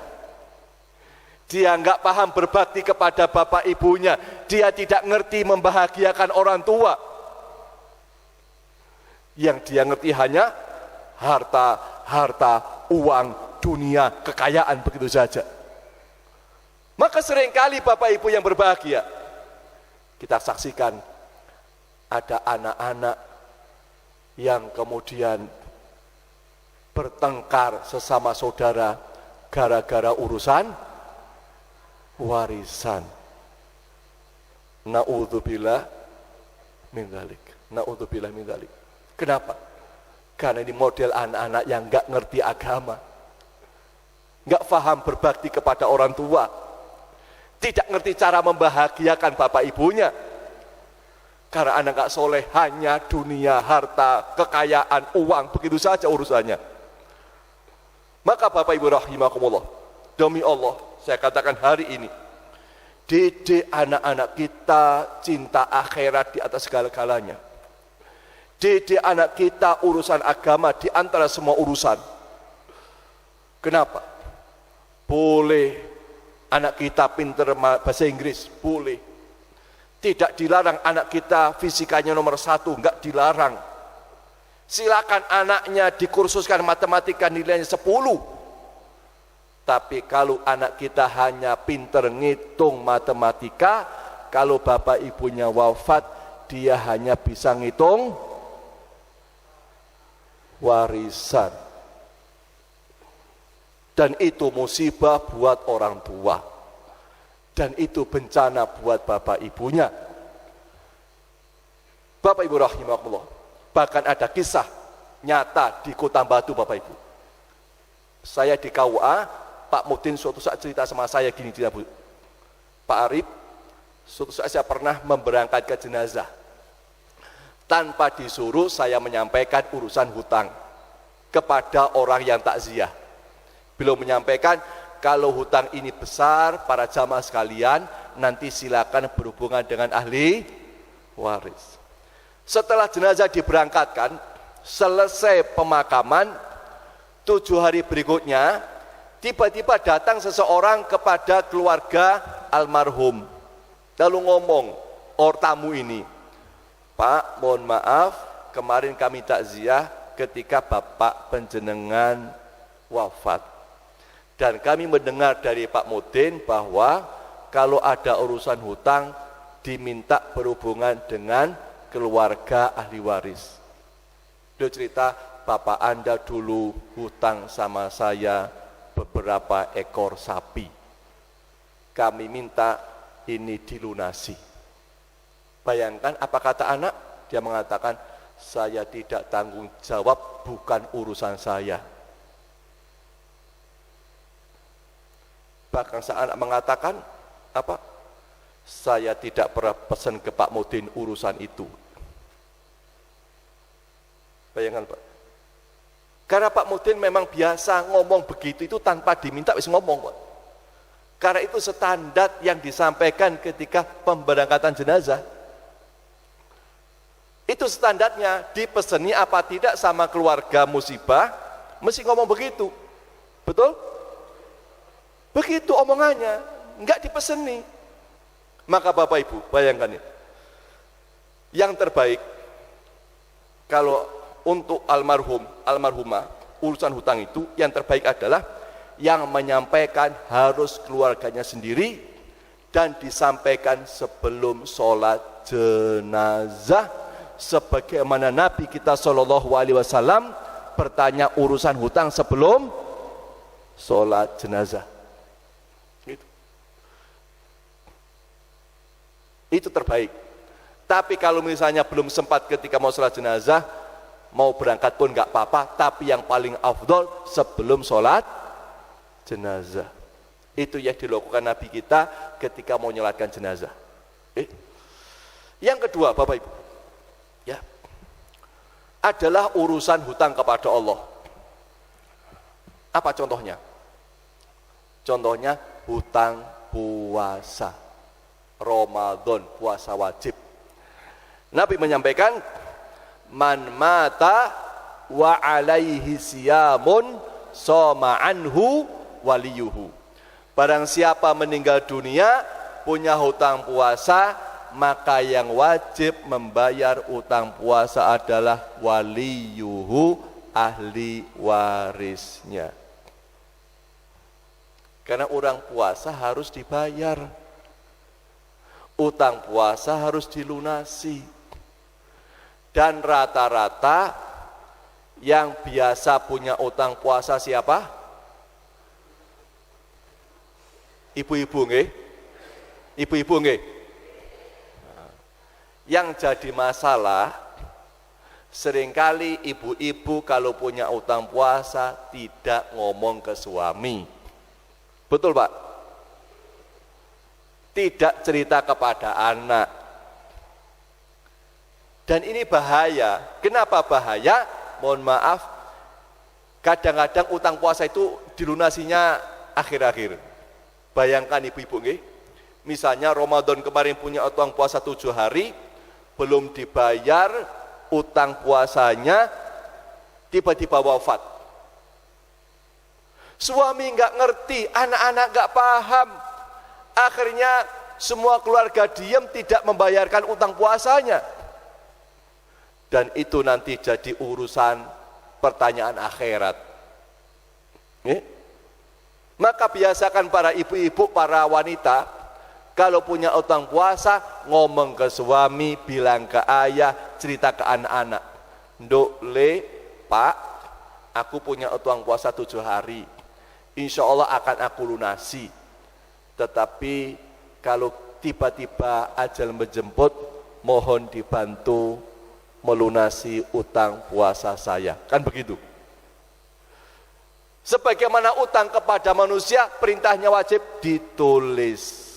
Dia enggak paham berbakti kepada bapak ibunya, dia tidak ngerti membahagiakan orang tua. Yang dia ngerti hanya harta, uang, dunia, kekayaan, begitu saja. Maka seringkali bapak ibu yang berbahagia, kita saksikan ada anak-anak yang kemudian bertengkar sesama saudara gara-gara urusan warisan. Na'udzubillah min dzalik. Na'udzubillah min dzalik. Kenapa? Karena ini model anak-anak yang enggak ngerti agama, enggak paham berbakti kepada orang tua, tidak ngerti cara membahagiakan bapak ibunya. Karena anak enggak soleh hanya dunia, harta, kekayaan, uang, begitu saja urusannya. Maka bapak ibu rahimakumullah, demi Allah saya katakan hari ini, didik anak-anak kita cinta akhirat di atas segala-galanya. Didik anak kita urusan agama di antara semua urusan. Kenapa? Boleh anak kita pinter bahasa Inggris, boleh. Tidak dilarang anak kita fisikanya nomor 1, enggak dilarang. Silakan anaknya dikursuskan matematika nilainya 10. Tapi kalau anak kita hanya pinter ngitung matematika, kalau bapak ibunya wafat, dia hanya bisa ngitung warisan. Dan itu musibah buat orang tua, dan itu bencana buat bapak ibunya. Bapak ibu rahimakumullah, bahkan ada kisah nyata di Kota Batu. Bapak ibu, saya di KUA, Pak Mudin suatu saat cerita sama saya gini, Pak Arif, suatu saat saya pernah memberangkatkan jenazah. Tanpa disuruh saya menyampaikan urusan hutang kepada orang yang takziah. Beliau menyampaikan, kalau hutang ini besar para jamaah sekalian, nanti silakan berhubungan dengan ahli waris. Setelah jenazah diberangkatkan, selesai pemakaman, 7 hari berikutnya, tiba-tiba datang seseorang kepada keluarga almarhum, lalu ngomong, tamu ini, Pak, mohon maaf, kemarin kami takziah ketika bapak penjenengan wafat. Dan kami mendengar dari Pak Mudin bahwa kalau ada urusan hutang, diminta berhubungan dengan keluarga ahli waris. Dia cerita, bapak Anda dulu hutang sama saya beberapa ekor sapi. Kami minta ini dilunasi. Bayangkan apa kata anak? Dia mengatakan, saya tidak tanggung jawab, bukan urusan saya. Bahkan saat anak mengatakan, apa? Saya tidak pernah pesan ke Pak Mudin urusan itu. Bayangkan Pak. Karena Pak Mudin memang biasa ngomong begitu itu tanpa diminta, wis ngomong Pak. Karena itu standar yang disampaikan ketika pemberangkatan jenazah. Itu standarnya, dipeseni apa tidak sama keluarga musibah, mesti ngomong begitu. Betul? Begitu omongannya, enggak dipeseni. Maka Bapak Ibu, bayangkan ini. Yang terbaik, kalau untuk almarhum, almarhumah, urusan hutang itu, yang terbaik adalah yang menyampaikan harus keluarganya sendiri dan disampaikan sebelum sholat jenazah. Sebagaimana Nabi kita SAW bertanya urusan hutang sebelum sholat jenazah. Itu terbaik. Tapi kalau misalnya belum sempat ketika mau sholat jenazah, mau berangkat pun nggak apa-apa, tapi yang paling afdol sebelum sholat jenazah. Itu yang dilakukan Nabi kita ketika mau nyolatkan jenazah. Yang kedua Bapak Ibu, ya, adalah urusan hutang kepada Allah. Apa contohnya? Contohnya hutang puasa Ramadan, puasa wajib. Nabi menyampaikan, man mata wa alaihi siyamun soma anhu waliyuhu. Barang siapa meninggal dunia punya hutang puasa, maka yang wajib membayar utang puasa adalah waliyuhu, ahli warisnya. Karena orang puasa harus dibayar, utang puasa harus dilunasi. Dan rata-rata yang biasa punya utang puasa siapa? Ibu-ibu nggih? Ibu-ibu nggih? Yang jadi masalah, seringkali ibu-ibu kalau punya utang puasa tidak ngomong ke suami. Betul Pak? Tidak cerita kepada anak. Dan ini bahaya. Kenapa bahaya? Mohon maaf, kadang-kadang utang puasa itu dilunasinya akhir-akhir. Bayangkan ibu-ibu nggih, misalnya Ramadan kemarin punya utang puasa 7 hari, belum dibayar utang puasanya, tiba-tiba wafat. Suami nggak ngerti, anak-anak nggak paham. Akhirnya semua keluarga diam, tidak membayarkan utang puasanya. Dan itu nanti jadi urusan pertanyaan akhirat. Maka biasakan para ibu-ibu, para wanita, kalau punya utang puasa, ngomong ke suami, bilang ke ayah, cerita ke anak-anak. Nduk le, Pak, aku punya utang puasa 7 hari. Insya Allah akan aku lunasi. Tetapi kalau tiba-tiba ajal menjemput, mohon dibantu melunasi utang puasa saya. Kan begitu. Sebagaimana utang kepada manusia, perintahnya wajib ditulis.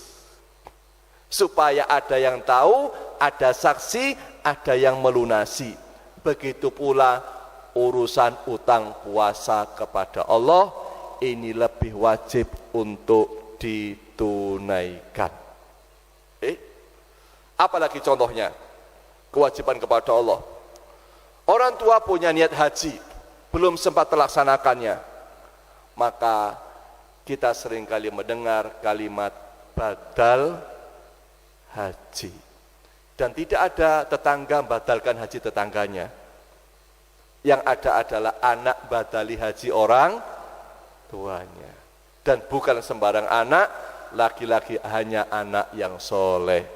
Supaya ada yang tahu, ada saksi, ada yang melunasi. Begitu pula urusan utang puasa kepada Allah, ini lebih wajib untuk ditunaikan. Apalagi contohnya? Kewajiban kepada Allah. Orang tua punya niat haji, belum sempat terlaksanakannya, maka kita seringkali mendengar kalimat badal haji. Dan tidak ada tetangga batalkan haji tetangganya. Yang ada adalah anak badali haji orang tuanya. Dan bukan sembarang anak, laki-laki hanya anak yang soleh.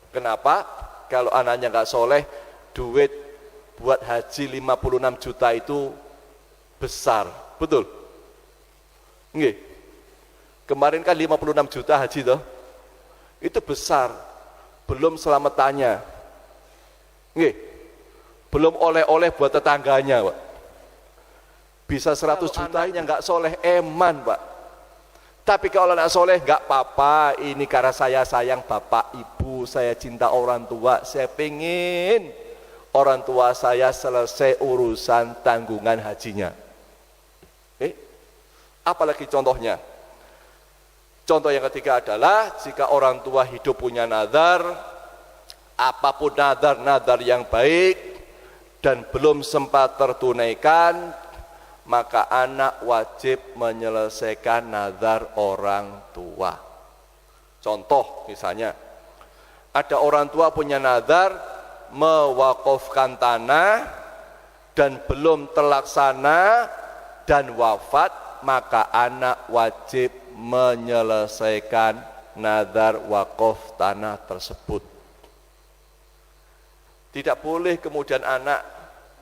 Kenapa? Kalau anaknya nggak soleh, duit buat haji 56 juta itu besar, betul? Nggih. Kemarin kan 56 juta haji toh. Itu besar. Belum selamatannya. Nggih. Belum oleh-oleh buat tetangganya, Pak. Bisa 100 juta yang nggak soleh, eman, Pak. Tapi kalau anak soleh nggak apa-apa, ini karena saya sayang bapak ibu, saya cinta orang tua, saya pengen orang tua saya selesai urusan tanggungan hajinya. Apalagi contohnya? Contoh yang ketiga adalah jika orang tua hidup punya nazar, apapun nazar-nazar yang baik dan belum sempat tertunaikan, maka anak wajib menyelesaikan nazar orang tua. Contoh misalnya, ada orang tua punya nazar mewakafkan tanah dan belum terlaksana dan wafat, maka anak wajib menyelesaikan nazar wakaf tanah tersebut. Tidak boleh kemudian anak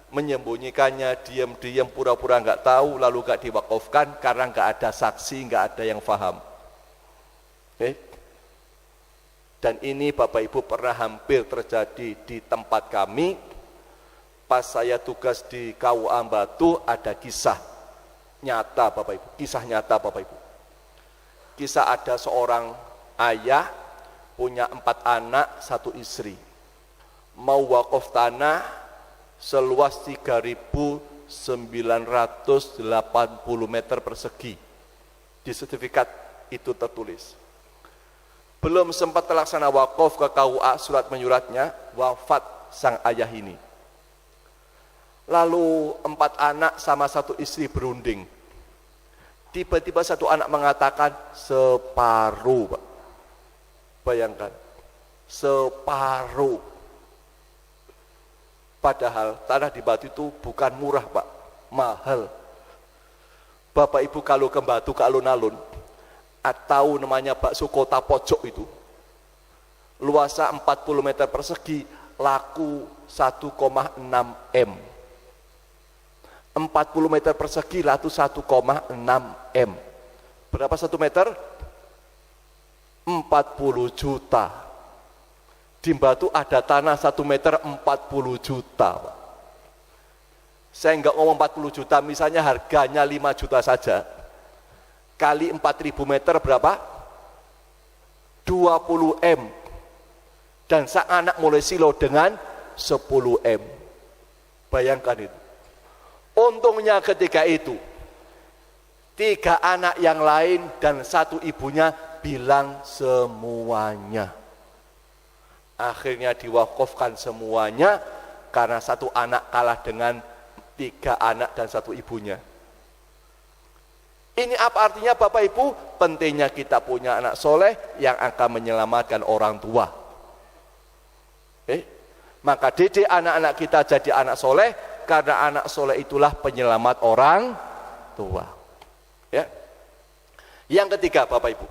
menyembunyikannya, diam-diam, pura-pura nggak tahu, lalu nggak diwakafkan karena nggak ada saksi, nggak ada yang paham. Dan ini Bapak Ibu pernah hampir terjadi di tempat kami. Pas saya tugas di KUA Batu, ada kisah nyata Bapak Ibu, kisah nyata Bapak Ibu. Kisah ada seorang ayah punya 4 anak, 1 istri. mau wakaf tanah seluas 3.980 meter persegi. Di sertifikat itu tertulis. Belum sempat terlaksana wakaf ke KUA, surat menyuratnya, wafat sang ayah ini. Lalu 4 anak sama 1 istri berunding. Tiba-tiba satu anak mengatakan separuh, Pak. Bayangkan, separuh. Padahal tanah di Batu itu bukan murah, Pak, mahal. Bapak Ibu kalau ke Batu, ke alun-alun, atau namanya bakso kota pojok itu, luasa 40 meter persegi, laku 1,6 M. 40 meter persegi laku 1,6 M. Berapa 1 meter? 40 juta. Di Batu ada tanah 1 meter 40 juta, Pak. Saya enggak ngomong 40 juta, misalnya harganya 5 juta saja. Kali 4.000 meter berapa? 20 M. Dan sang anak mulai silo dengan 10 M. Bayangkan itu. Untungnya ketika itu 3 anak yang lain dan 1 ibunya bilang semuanya. Akhirnya diwakafkan semuanya karena 1 anak kalah dengan 3 anak dan 1 ibunya. Ini apa artinya Bapak Ibu? Pentingnya kita punya anak soleh yang akan menyelamatkan orang tua. Maka didik anak-anak kita jadi anak soleh, karena anak soleh itulah penyelamat orang tua. Ya. Yang ketiga Bapak Ibu,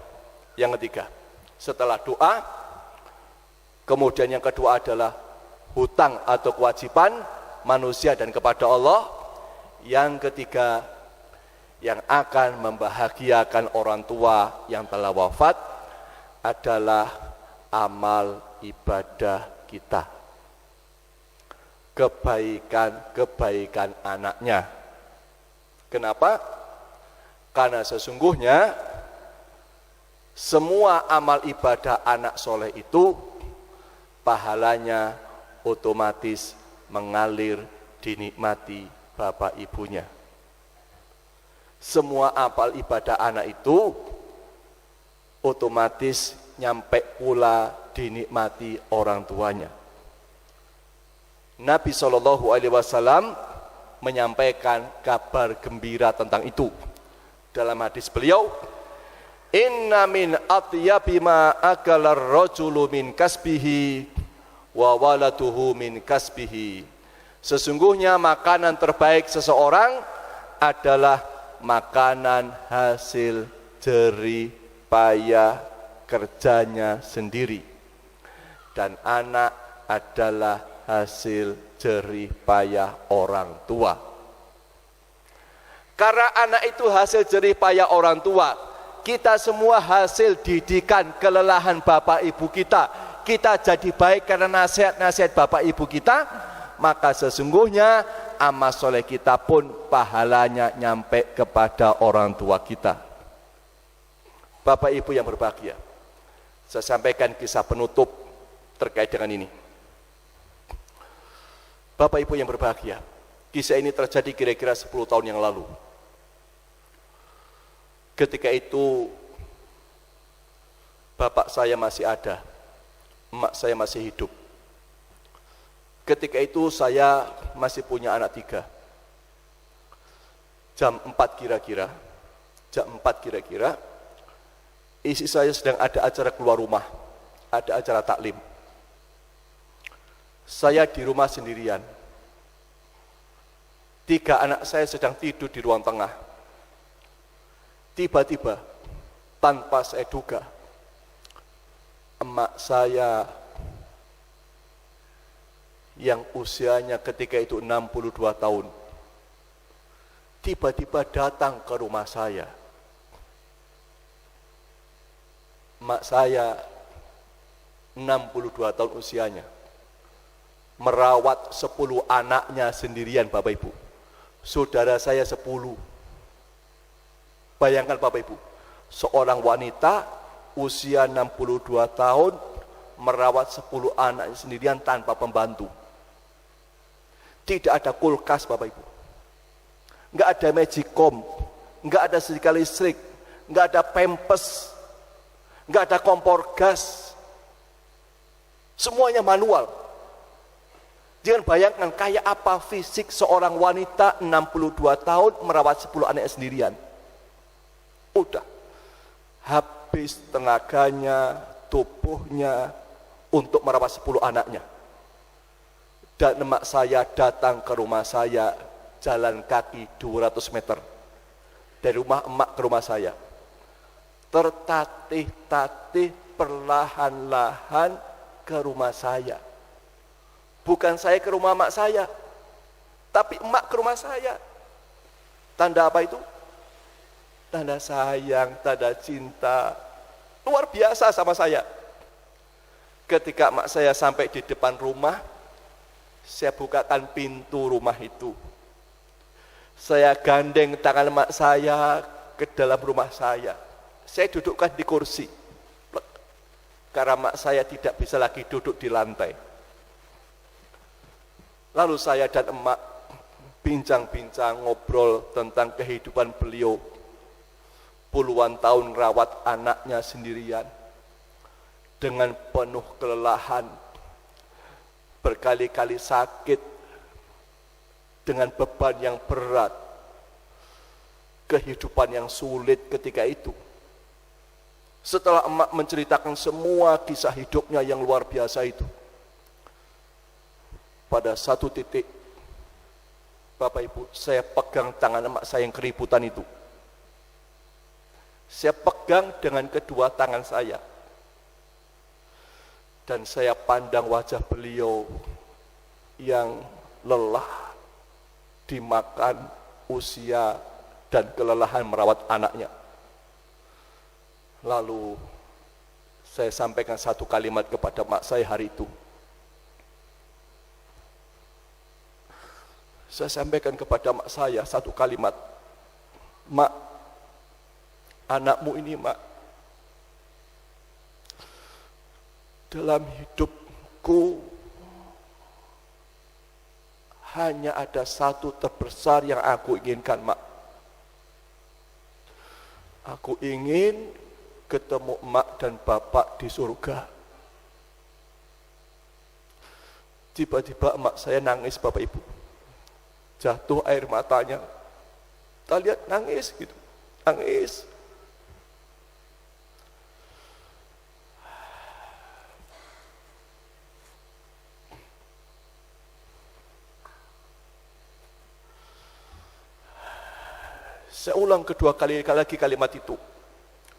yang ketiga, setelah doa, kemudian yang kedua adalah hutang atau kewajiban manusia dan kepada Allah. Yang ketiga, yang akan membahagiakan orang tua yang telah wafat adalah amal ibadah kita, kebaikan anaknya. Kenapa? Karena sesungguhnya semua amal ibadah anak soleh itu pahalanya otomatis mengalir dinikmati bapak ibunya. Semua amal ibadah anak itu otomatis nyampe pula dinikmati orang tuanya. Nabi SAW menyampaikan kabar gembira tentang itu. Dalam hadis beliau, inna min atyabi ma akalar rajulu min kasbihi wa waladuhu min kasbihi. Sesungguhnya makanan terbaik seseorang adalah makanan hasil jerih payah kerjanya sendiri, dan anak adalah hasil jerih payah orang tua. Karena anak itu hasil jerih payah orang tua, kita semua hasil didikan kelelahan bapak ibu kita. Kita jadi baik karena nasihat-nasihat bapak ibu kita, maka sesungguhnya amal soleh kita pun pahalanya nyampe kepada orang tua kita. Bapak ibu yang berbahagia, saya sampaikan kisah penutup terkait dengan ini. Bapak ibu yang berbahagia, kisah ini terjadi kira-kira 10 tahun yang lalu. Ketika itu bapak saya masih ada, emak saya masih hidup. Ketika itu saya masih punya anak 3. Jam 4 kira-kira, istri saya sedang ada acara keluar rumah, ada acara taklim. Saya di rumah sendirian. 3 anak saya sedang tidur di ruang tengah. Tiba-tiba, tanpa saya duga, emak saya yang usianya ketika itu 62 tahun, tiba-tiba datang ke rumah saya. Emak saya 62 tahun usianya, merawat 10 anaknya sendirian Bapak Ibu. Saudara saya 10. Bayangkan Bapak Ibu, seorang wanita usia 62 tahun merawat 10 anak sendirian tanpa pembantu. Tidak ada kulkas Bapak Ibu, nggak ada magicom, nggak ada setrika listrik, nggak ada pampers, nggak ada kompor gas, semuanya manual. Jangan bayangkan kayak apa fisik seorang wanita 62 tahun merawat 10 anak sendirian. Udah habis tenaganya, tubuhnya untuk merawat 10 anaknya. Dan emak saya datang ke rumah saya jalan kaki 200 meter dari rumah emak ke rumah saya, tertatih-tatih perlahan-lahan ke rumah saya. Bukan saya ke rumah emak saya, tapi emak ke rumah saya. Tanda apa itu? Tanda sayang, tanda cinta luar biasa sama saya. Ketika emak saya sampai di depan rumah, saya bukakan pintu rumah itu. Saya gandeng tangan emak saya ke dalam rumah saya. Saya dudukkan di kursi. Karena emak saya tidak bisa lagi duduk di lantai. Lalu saya dan emak bincang-bincang, ngobrol tentang kehidupan beliau. Puluhan tahun rawat anaknya sendirian. Dengan penuh kelelahan, berkali-kali sakit, dengan beban yang berat, kehidupan yang sulit ketika itu. Setelah emak menceritakan semua kisah hidupnya yang luar biasa itu, pada satu titik, Bapak Ibu, saya pegang tangan emak saya yang keributan itu. Saya pegang dengan kedua tangan saya. Dan saya pandang wajah beliau yang lelah dimakan usia dan kelelahan merawat anaknya. Lalu saya sampaikan satu kalimat kepada mak saya hari itu. Saya sampaikan kepada mak saya satu kalimat. Mak, anakmu ini mak, dalam hidupku hanya ada satu terbesar yang aku inginkan mak. Aku ingin ketemu emak dan bapak di surga. Tiba-tiba emak saya nangis Bapak Ibu. Jatuh air matanya. Kita lihat nangis gitu. Nangis. Saya ulang kedua kali lagi kalimat itu.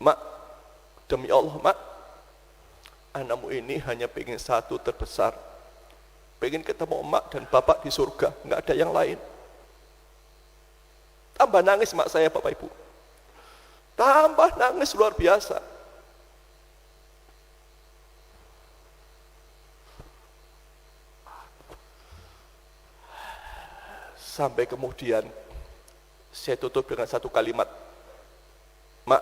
Mak, demi Allah mak, anakmu ini hanya pengen satu terbesar. Pengen ketemu emak dan bapak di surga, nggak ada yang lain. Tambah nangis mak saya Bapak Ibu. Tambah nangis luar biasa. Sampai kemudian saya tutup dengan satu kalimat. Mak,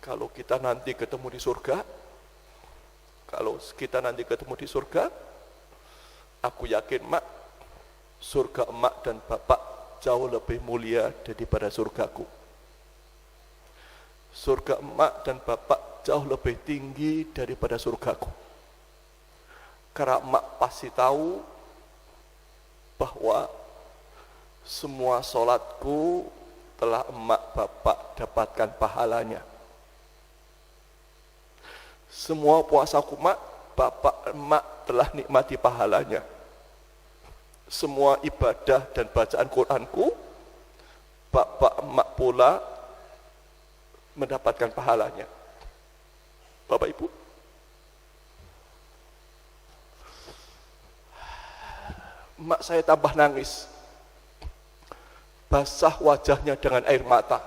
kalau kita nanti ketemu di surga, aku yakin mak, surga emak dan bapak jauh lebih mulia daripada surgaku. Surga emak dan bapak jauh lebih tinggi daripada surgaku. Karena emak pasti tahu bahwa semua sholatku telah emak bapak dapatkan pahalanya. Semua puasaku mak, bapak emak telah nikmati pahalanya. Semua ibadah dan bacaan Quranku, bapak emak pula mendapatkan pahalanya. Bapak Ibu, emak saya tambah nangis. Basah wajahnya dengan air mata.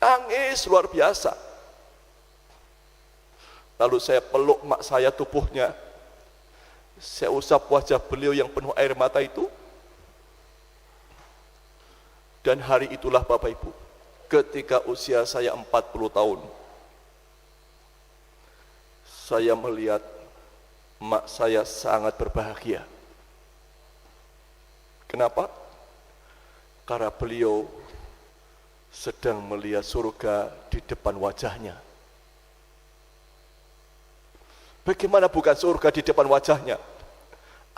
Nangis luar biasa. Lalu saya peluk emak saya tubuhnya. Saya usap wajah beliau yang penuh air mata itu. Dan hari itulah Bapak Ibu, ketika usia saya 40 tahun, saya melihat emak saya sangat berbahagia. Kenapa? Karena beliau sedang melihat surga di depan wajahnya. Bagaimana bukan surga di depan wajahnya?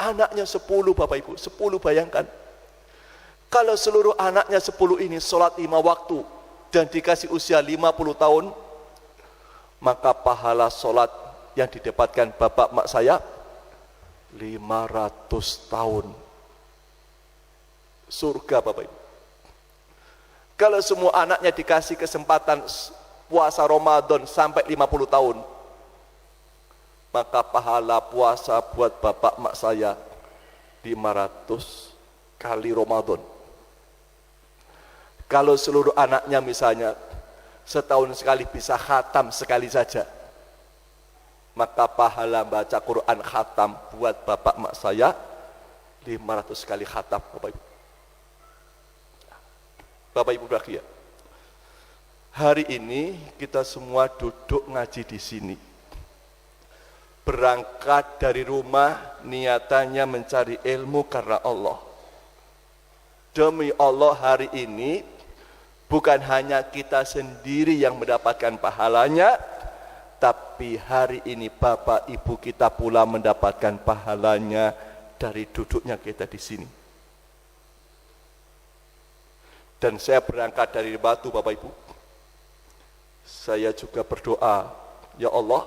Anaknya 10 Bapak Ibu, 10 bayangkan. Kalau seluruh anaknya 10 ini sholat 5 waktu dan dikasih usia 50 tahun, maka pahala sholat yang didapatkan bapak mak saya 500 tahun. Surga Bapak Ibu. Kalau semua anaknya dikasih kesempatan puasa Ramadan sampai 50 tahun, maka pahala puasa buat bapak mak saya 500 kali Ramadan. Kalau seluruh anaknya misalnya setahun sekali bisa khatam sekali saja, maka pahala baca Quran khatam buat bapak mak saya 500 kali khatam. Bapak Ibu bahagia. Hari ini kita semua duduk ngaji di sini. Berangkat dari rumah niatannya mencari ilmu karena Allah. Demi Allah hari ini bukan hanya kita sendiri yang mendapatkan pahalanya, tapi hari ini Bapak Ibu kita pula mendapatkan pahalanya dari duduknya kita di sini. Dan saya berangkat dari Batu Bapak Ibu. Saya juga berdoa, ya Allah,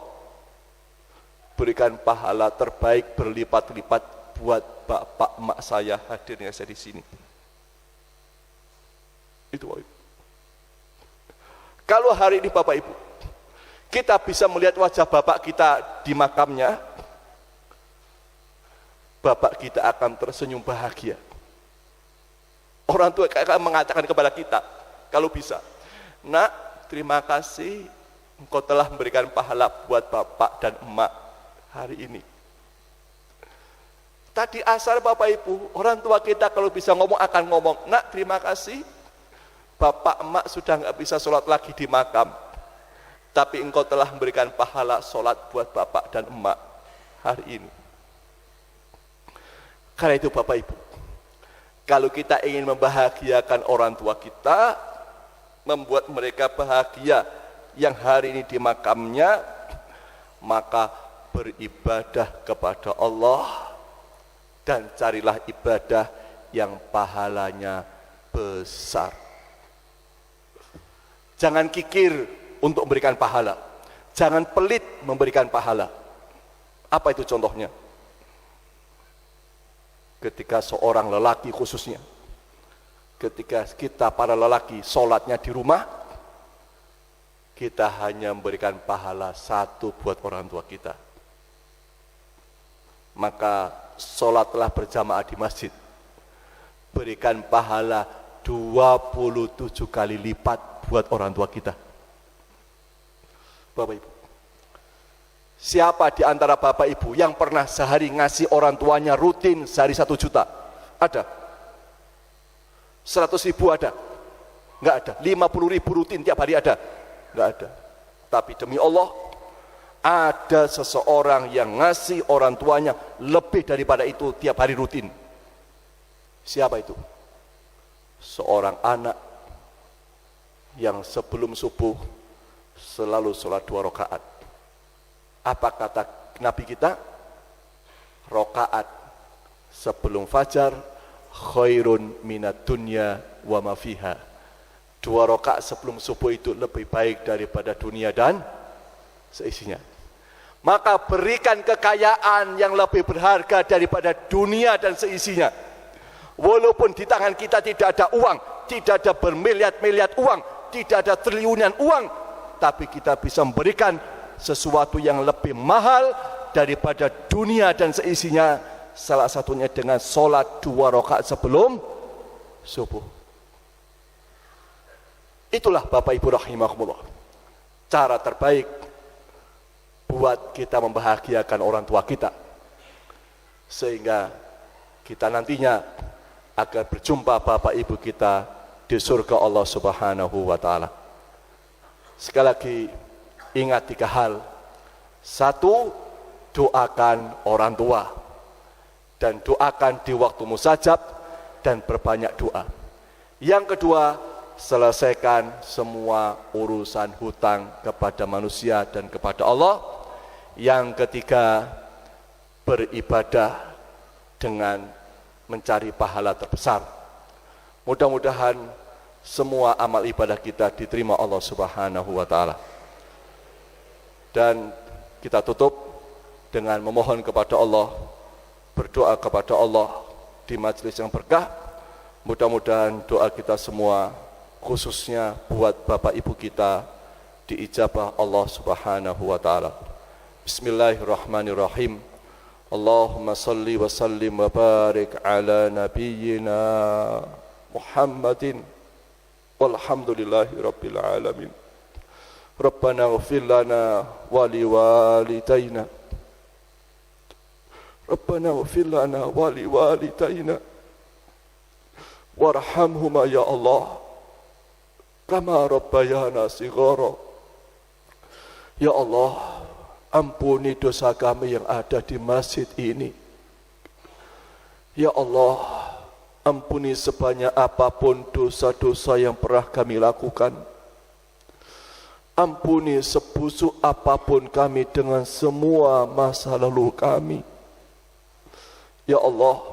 berikan pahala terbaik berlipat-lipat buat bapak mak saya hadirnya saya di sini. Itu Bapak Ibu. Kalau hari ini Bapak Ibu kita bisa melihat wajah bapak kita di makamnya, bapak kita akan tersenyum bahagia. Orang tua akan mengatakan kepada kita, kalau bisa, nak, terima kasih engkau telah memberikan pahala buat bapak dan emak hari ini. Tadi asar Bapak Ibu, orang tua kita kalau bisa ngomong akan ngomong, nak, terima kasih, bapak emak sudah nggak bisa sholat lagi di makam, tapi engkau telah memberikan pahala sholat buat bapak dan emak hari ini. Karena itu Bapak Ibu, kalau kita ingin membahagiakan orang tua kita, membuat mereka bahagia yang hari ini di makamnya, maka beribadah kepada Allah dan carilah ibadah yang pahalanya besar. Jangan kikir untuk memberikan pahala, jangan pelit memberikan pahala. Apa itu contohnya? Ketika seorang lelaki khususnya, ketika kita para lelaki sholatnya di rumah, kita hanya memberikan pahala 1 buat orang tua kita, maka sholatlah berjamaah di masjid, berikan pahala 27 kali lipat buat orang tua kita. Bapak Ibu, siapa di antara Bapak Ibu yang pernah sehari ngasih orang tuanya rutin sehari 1 juta? Ada? 100 ribu ada? Enggak ada. 50 ribu rutin tiap hari ada? Enggak ada. Tapi demi Allah, ada seseorang yang ngasih orang tuanya lebih daripada itu tiap hari rutin. Siapa itu? Seorang anak yang sebelum subuh selalu sholat 2 rakaat. Apa kata Nabi kita? Rakaat sebelum fajar khairun minad dunya wa ma fiha. 2 rakaat sebelum subuh itu lebih baik daripada dunia dan seisinya. Maka berikan kekayaan yang lebih berharga daripada dunia dan seisinya. Walaupun di tangan kita tidak ada uang, tidak ada bermiliar-miliar uang, tidak ada triliunan uang, tapi kita bisa memberikan sesuatu yang lebih mahal daripada dunia dan seisinya, salah satunya dengan sholat 2 rakaat sebelum subuh. Itulah Bapak Ibu rahimakumullah, cara terbaik buat kita membahagiakan orang tua kita, sehingga kita nantinya akan berjumpa Bapak Ibu kita di surga Allah Subhanahu wa ta'ala. Sekali lagi ingat 3 hal. Satu, doakan orang tua. Dan doakan di waktu mustajab dan berbanyak doa. Yang kedua, selesaikan semua urusan hutang kepada manusia dan kepada Allah. Yang ketiga, beribadah dengan mencari pahala terbesar. Mudah-mudahan semua amal ibadah kita diterima Allah Subhanahu wa taala. Dan kita tutup dengan memohon kepada Allah, berdoa kepada Allah di majelis yang berkah. Mudah-mudahan doa kita semua, khususnya buat Bapak Ibu kita, diijabah Allah Subhanahu wa taala. Bismillahirrahmanirrahim. Allahumma salli wa sallim wa barik ala nabiyyina Muhammadin walhamdulillahi rabbil alamin. Rabbana ighfir lana wa liwalidayna. Rabbana ighfir lana wa liwalidayna warhamhuma ya Allah kama rabbayana shighara. Ya Allah, ampuni dosa kami yang ada di masjid ini. Ya Allah, ampuni sebanyak apapun dosa-dosa yang pernah kami lakukan. Ampuni sebusuk apapun kami dengan semua masa lalu kami. Ya Allah,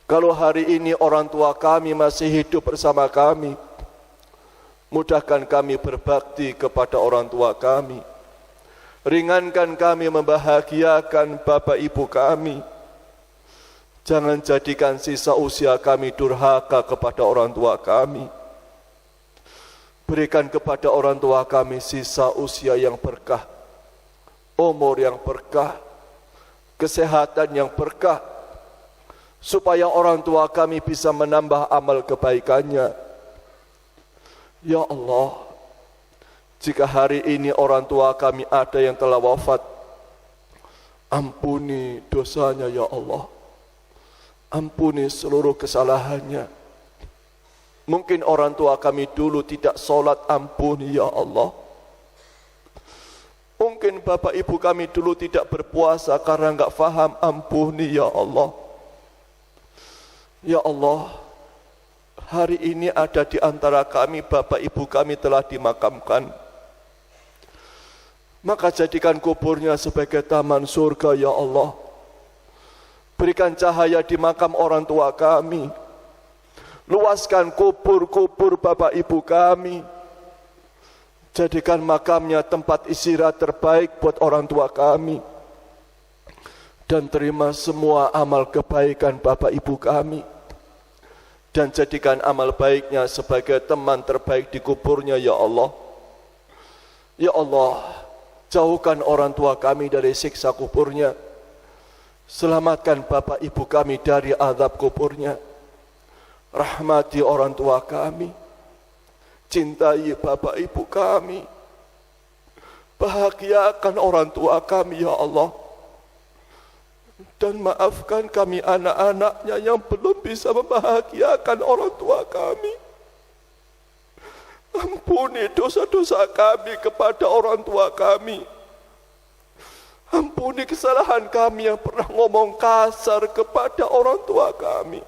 kalau hari ini orang tua kami masih hidup bersama kami, mudahkan kami berbakti kepada orang tua kami. Ringankan kami membahagiakan bapak ibu kami. Jangan jadikan sisa usia kami durhaka kepada orang tua kami. Berikan kepada orang tua kami sisa usia yang berkah, umur yang berkah, kesehatan yang berkah, supaya orang tua kami bisa menambah amal kebaikannya. Ya Allah, jika hari ini orang tua kami ada yang telah wafat, ampuni dosanya ya Allah. Ampuni seluruh kesalahannya. Mungkin orang tua kami dulu tidak sholat, ampuni ya Allah. Mungkin bapak ibu kami dulu tidak berpuasa karena enggak faham, ampuni ya Allah. Ya Allah, hari ini ada di antara kami bapak ibu kami telah dimakamkan. Maka jadikan kuburnya sebagai taman surga ya Allah. Berikan cahaya di makam orang tua kami. Luaskan kubur-kubur bapak ibu kami. Jadikan makamnya tempat istirahat terbaik buat orang tua kami. Dan terima semua amal kebaikan bapak ibu kami. Dan jadikan amal baiknya sebagai teman terbaik di kuburnya ya Allah. Ya Allah, jauhkan orang tua kami dari siksa kuburnya. Selamatkan bapak ibu kami dari azab kuburnya. Rahmati orang tua kami. Cintai bapak ibu kami. Bahagiakan orang tua kami ya Allah. Dan maafkan kami anak-anaknya yang belum bisa membahagiakan orang tua kami. Ampuni dosa-dosa kami kepada orang tua kami. Ampuni kesalahan kami yang pernah ngomong kasar kepada orang tua kami.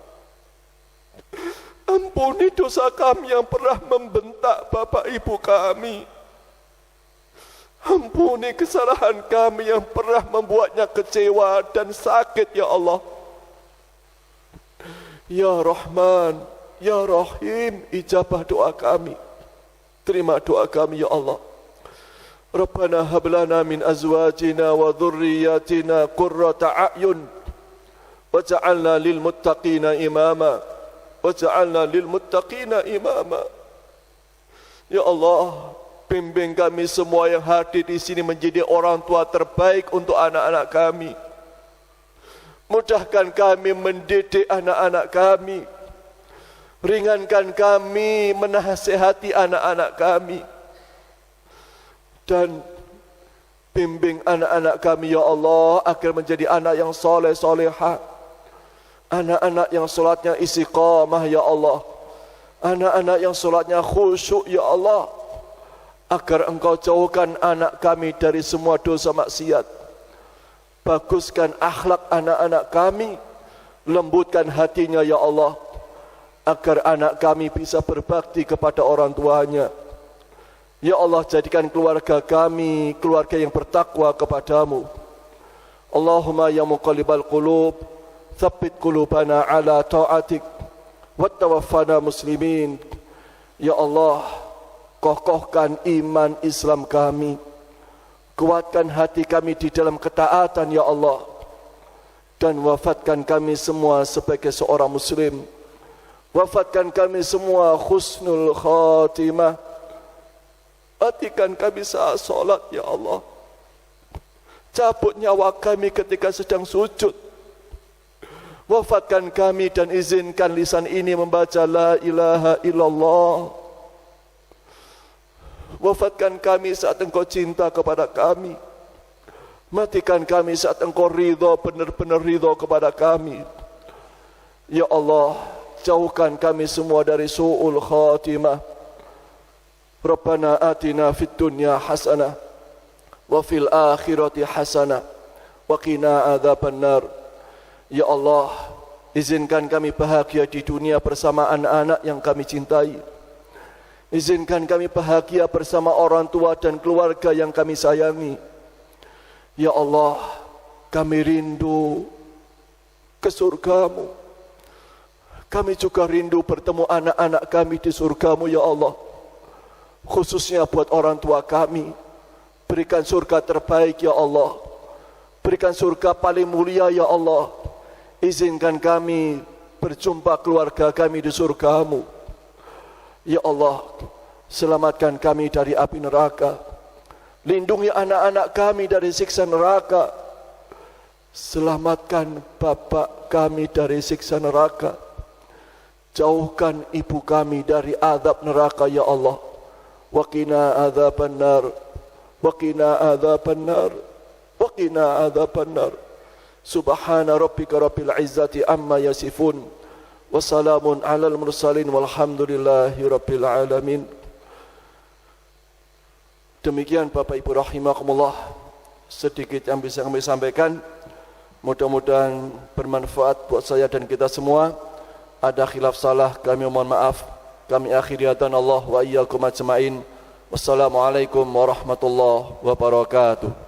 Ampuni dosa kami yang pernah membentak bapak ibu kami. Ampuni kesalahan kami yang pernah membuatnya kecewa dan sakit ya Allah. Ya Rahman, Ya Rahim, ijabah doa kami. Terima doa kami ya Allah. Rabbana hab lana min azwajina wa dhurriyyatina qurrata a'yun waj'alna lil muttaqina imama. Waj'alna lil muttaqina imama. Ya Allah, bimbing kami semua yang hadir di sini menjadi orang tua terbaik untuk anak-anak kami. Mudahkan kami mendidik anak-anak kami. Ringankan kami menasihati anak-anak kami. Dan bimbing anak-anak kami ya Allah agar menjadi anak yang soleh solehah. Anak-anak yang solatnya istiqamah ya Allah. Anak-anak yang solatnya khusyuk ya Allah. agar Engkau jauhkan anak kami dari semua dosa maksiat. Baguskan akhlak anak-anak kami, lembutkan hatinya ya Allah, agar anak kami bisa berbakti kepada orang tuanya. Ya Allah, jadikan keluarga kami keluarga yang bertakwa kepadamu. Allahumma ya muqallibal qulub, tsabbit qulubana ala ta'atik, wa tawaffana muslimin. Ya Allah, kokohkan iman Islam kami, kuatkan hati kami di dalam ketaatan ya Allah, dan wafatkan kami semua sebagai seorang muslim. Wafatkan kami semua husnul khatimah. Hatikan kami saat solat ya Allah. Cabut nyawa kami ketika sedang sujud. Wafatkan kami dan izinkan lisan ini membaca la ilaha illallah. Wafatkan kami saat Engkau cinta kepada kami. Matikan kami saat Engkau ridha, benar-benar ridha kepada kami. Ya Allah, jauhkan kami semua dari su'ul khatimah. Rabbana atina fid dunya hasanah wa fil akhirati hasanah wa qina adzabannar. Ya Allah, izinkan kami bahagia di dunia bersama anak-anak yang kami cintai. Izinkan kami bahagia bersama orang tua dan keluarga yang kami sayangi. Ya Allah, kami rindu ke surgamu. Kami juga rindu bertemu anak-anak kami di surgamu ya Allah. Khususnya buat orang tua kami, berikan surga terbaik ya Allah. Berikan surga paling mulia ya Allah. Izinkan kami berjumpa keluarga kami di surgamu. Ya Allah, selamatkan kami dari api neraka. Lindungi anak-anak kami dari siksa neraka. Selamatkan bapak kami dari siksa neraka. Jauhkan ibu kami dari azab neraka ya Allah. Wa qina adzabannar. Wa qina adzabannar. Wa qina adzabannar. Subhana rabbika rabbil izzati amma yasifun. Wassalamun alal mursalin walhamdulillahi rabbil alamin. Demikian Bapak Ibu rahimakumullah, sedikit yang bisa kami sampaikan. Mudah-mudahan bermanfaat buat saya dan kita semua. Ada khilaf salah, kami mohon maaf. Kami akhiri hadanallah wa iyyakum ajmain. Wassalamualaikum warahmatullahi wabarakatuh.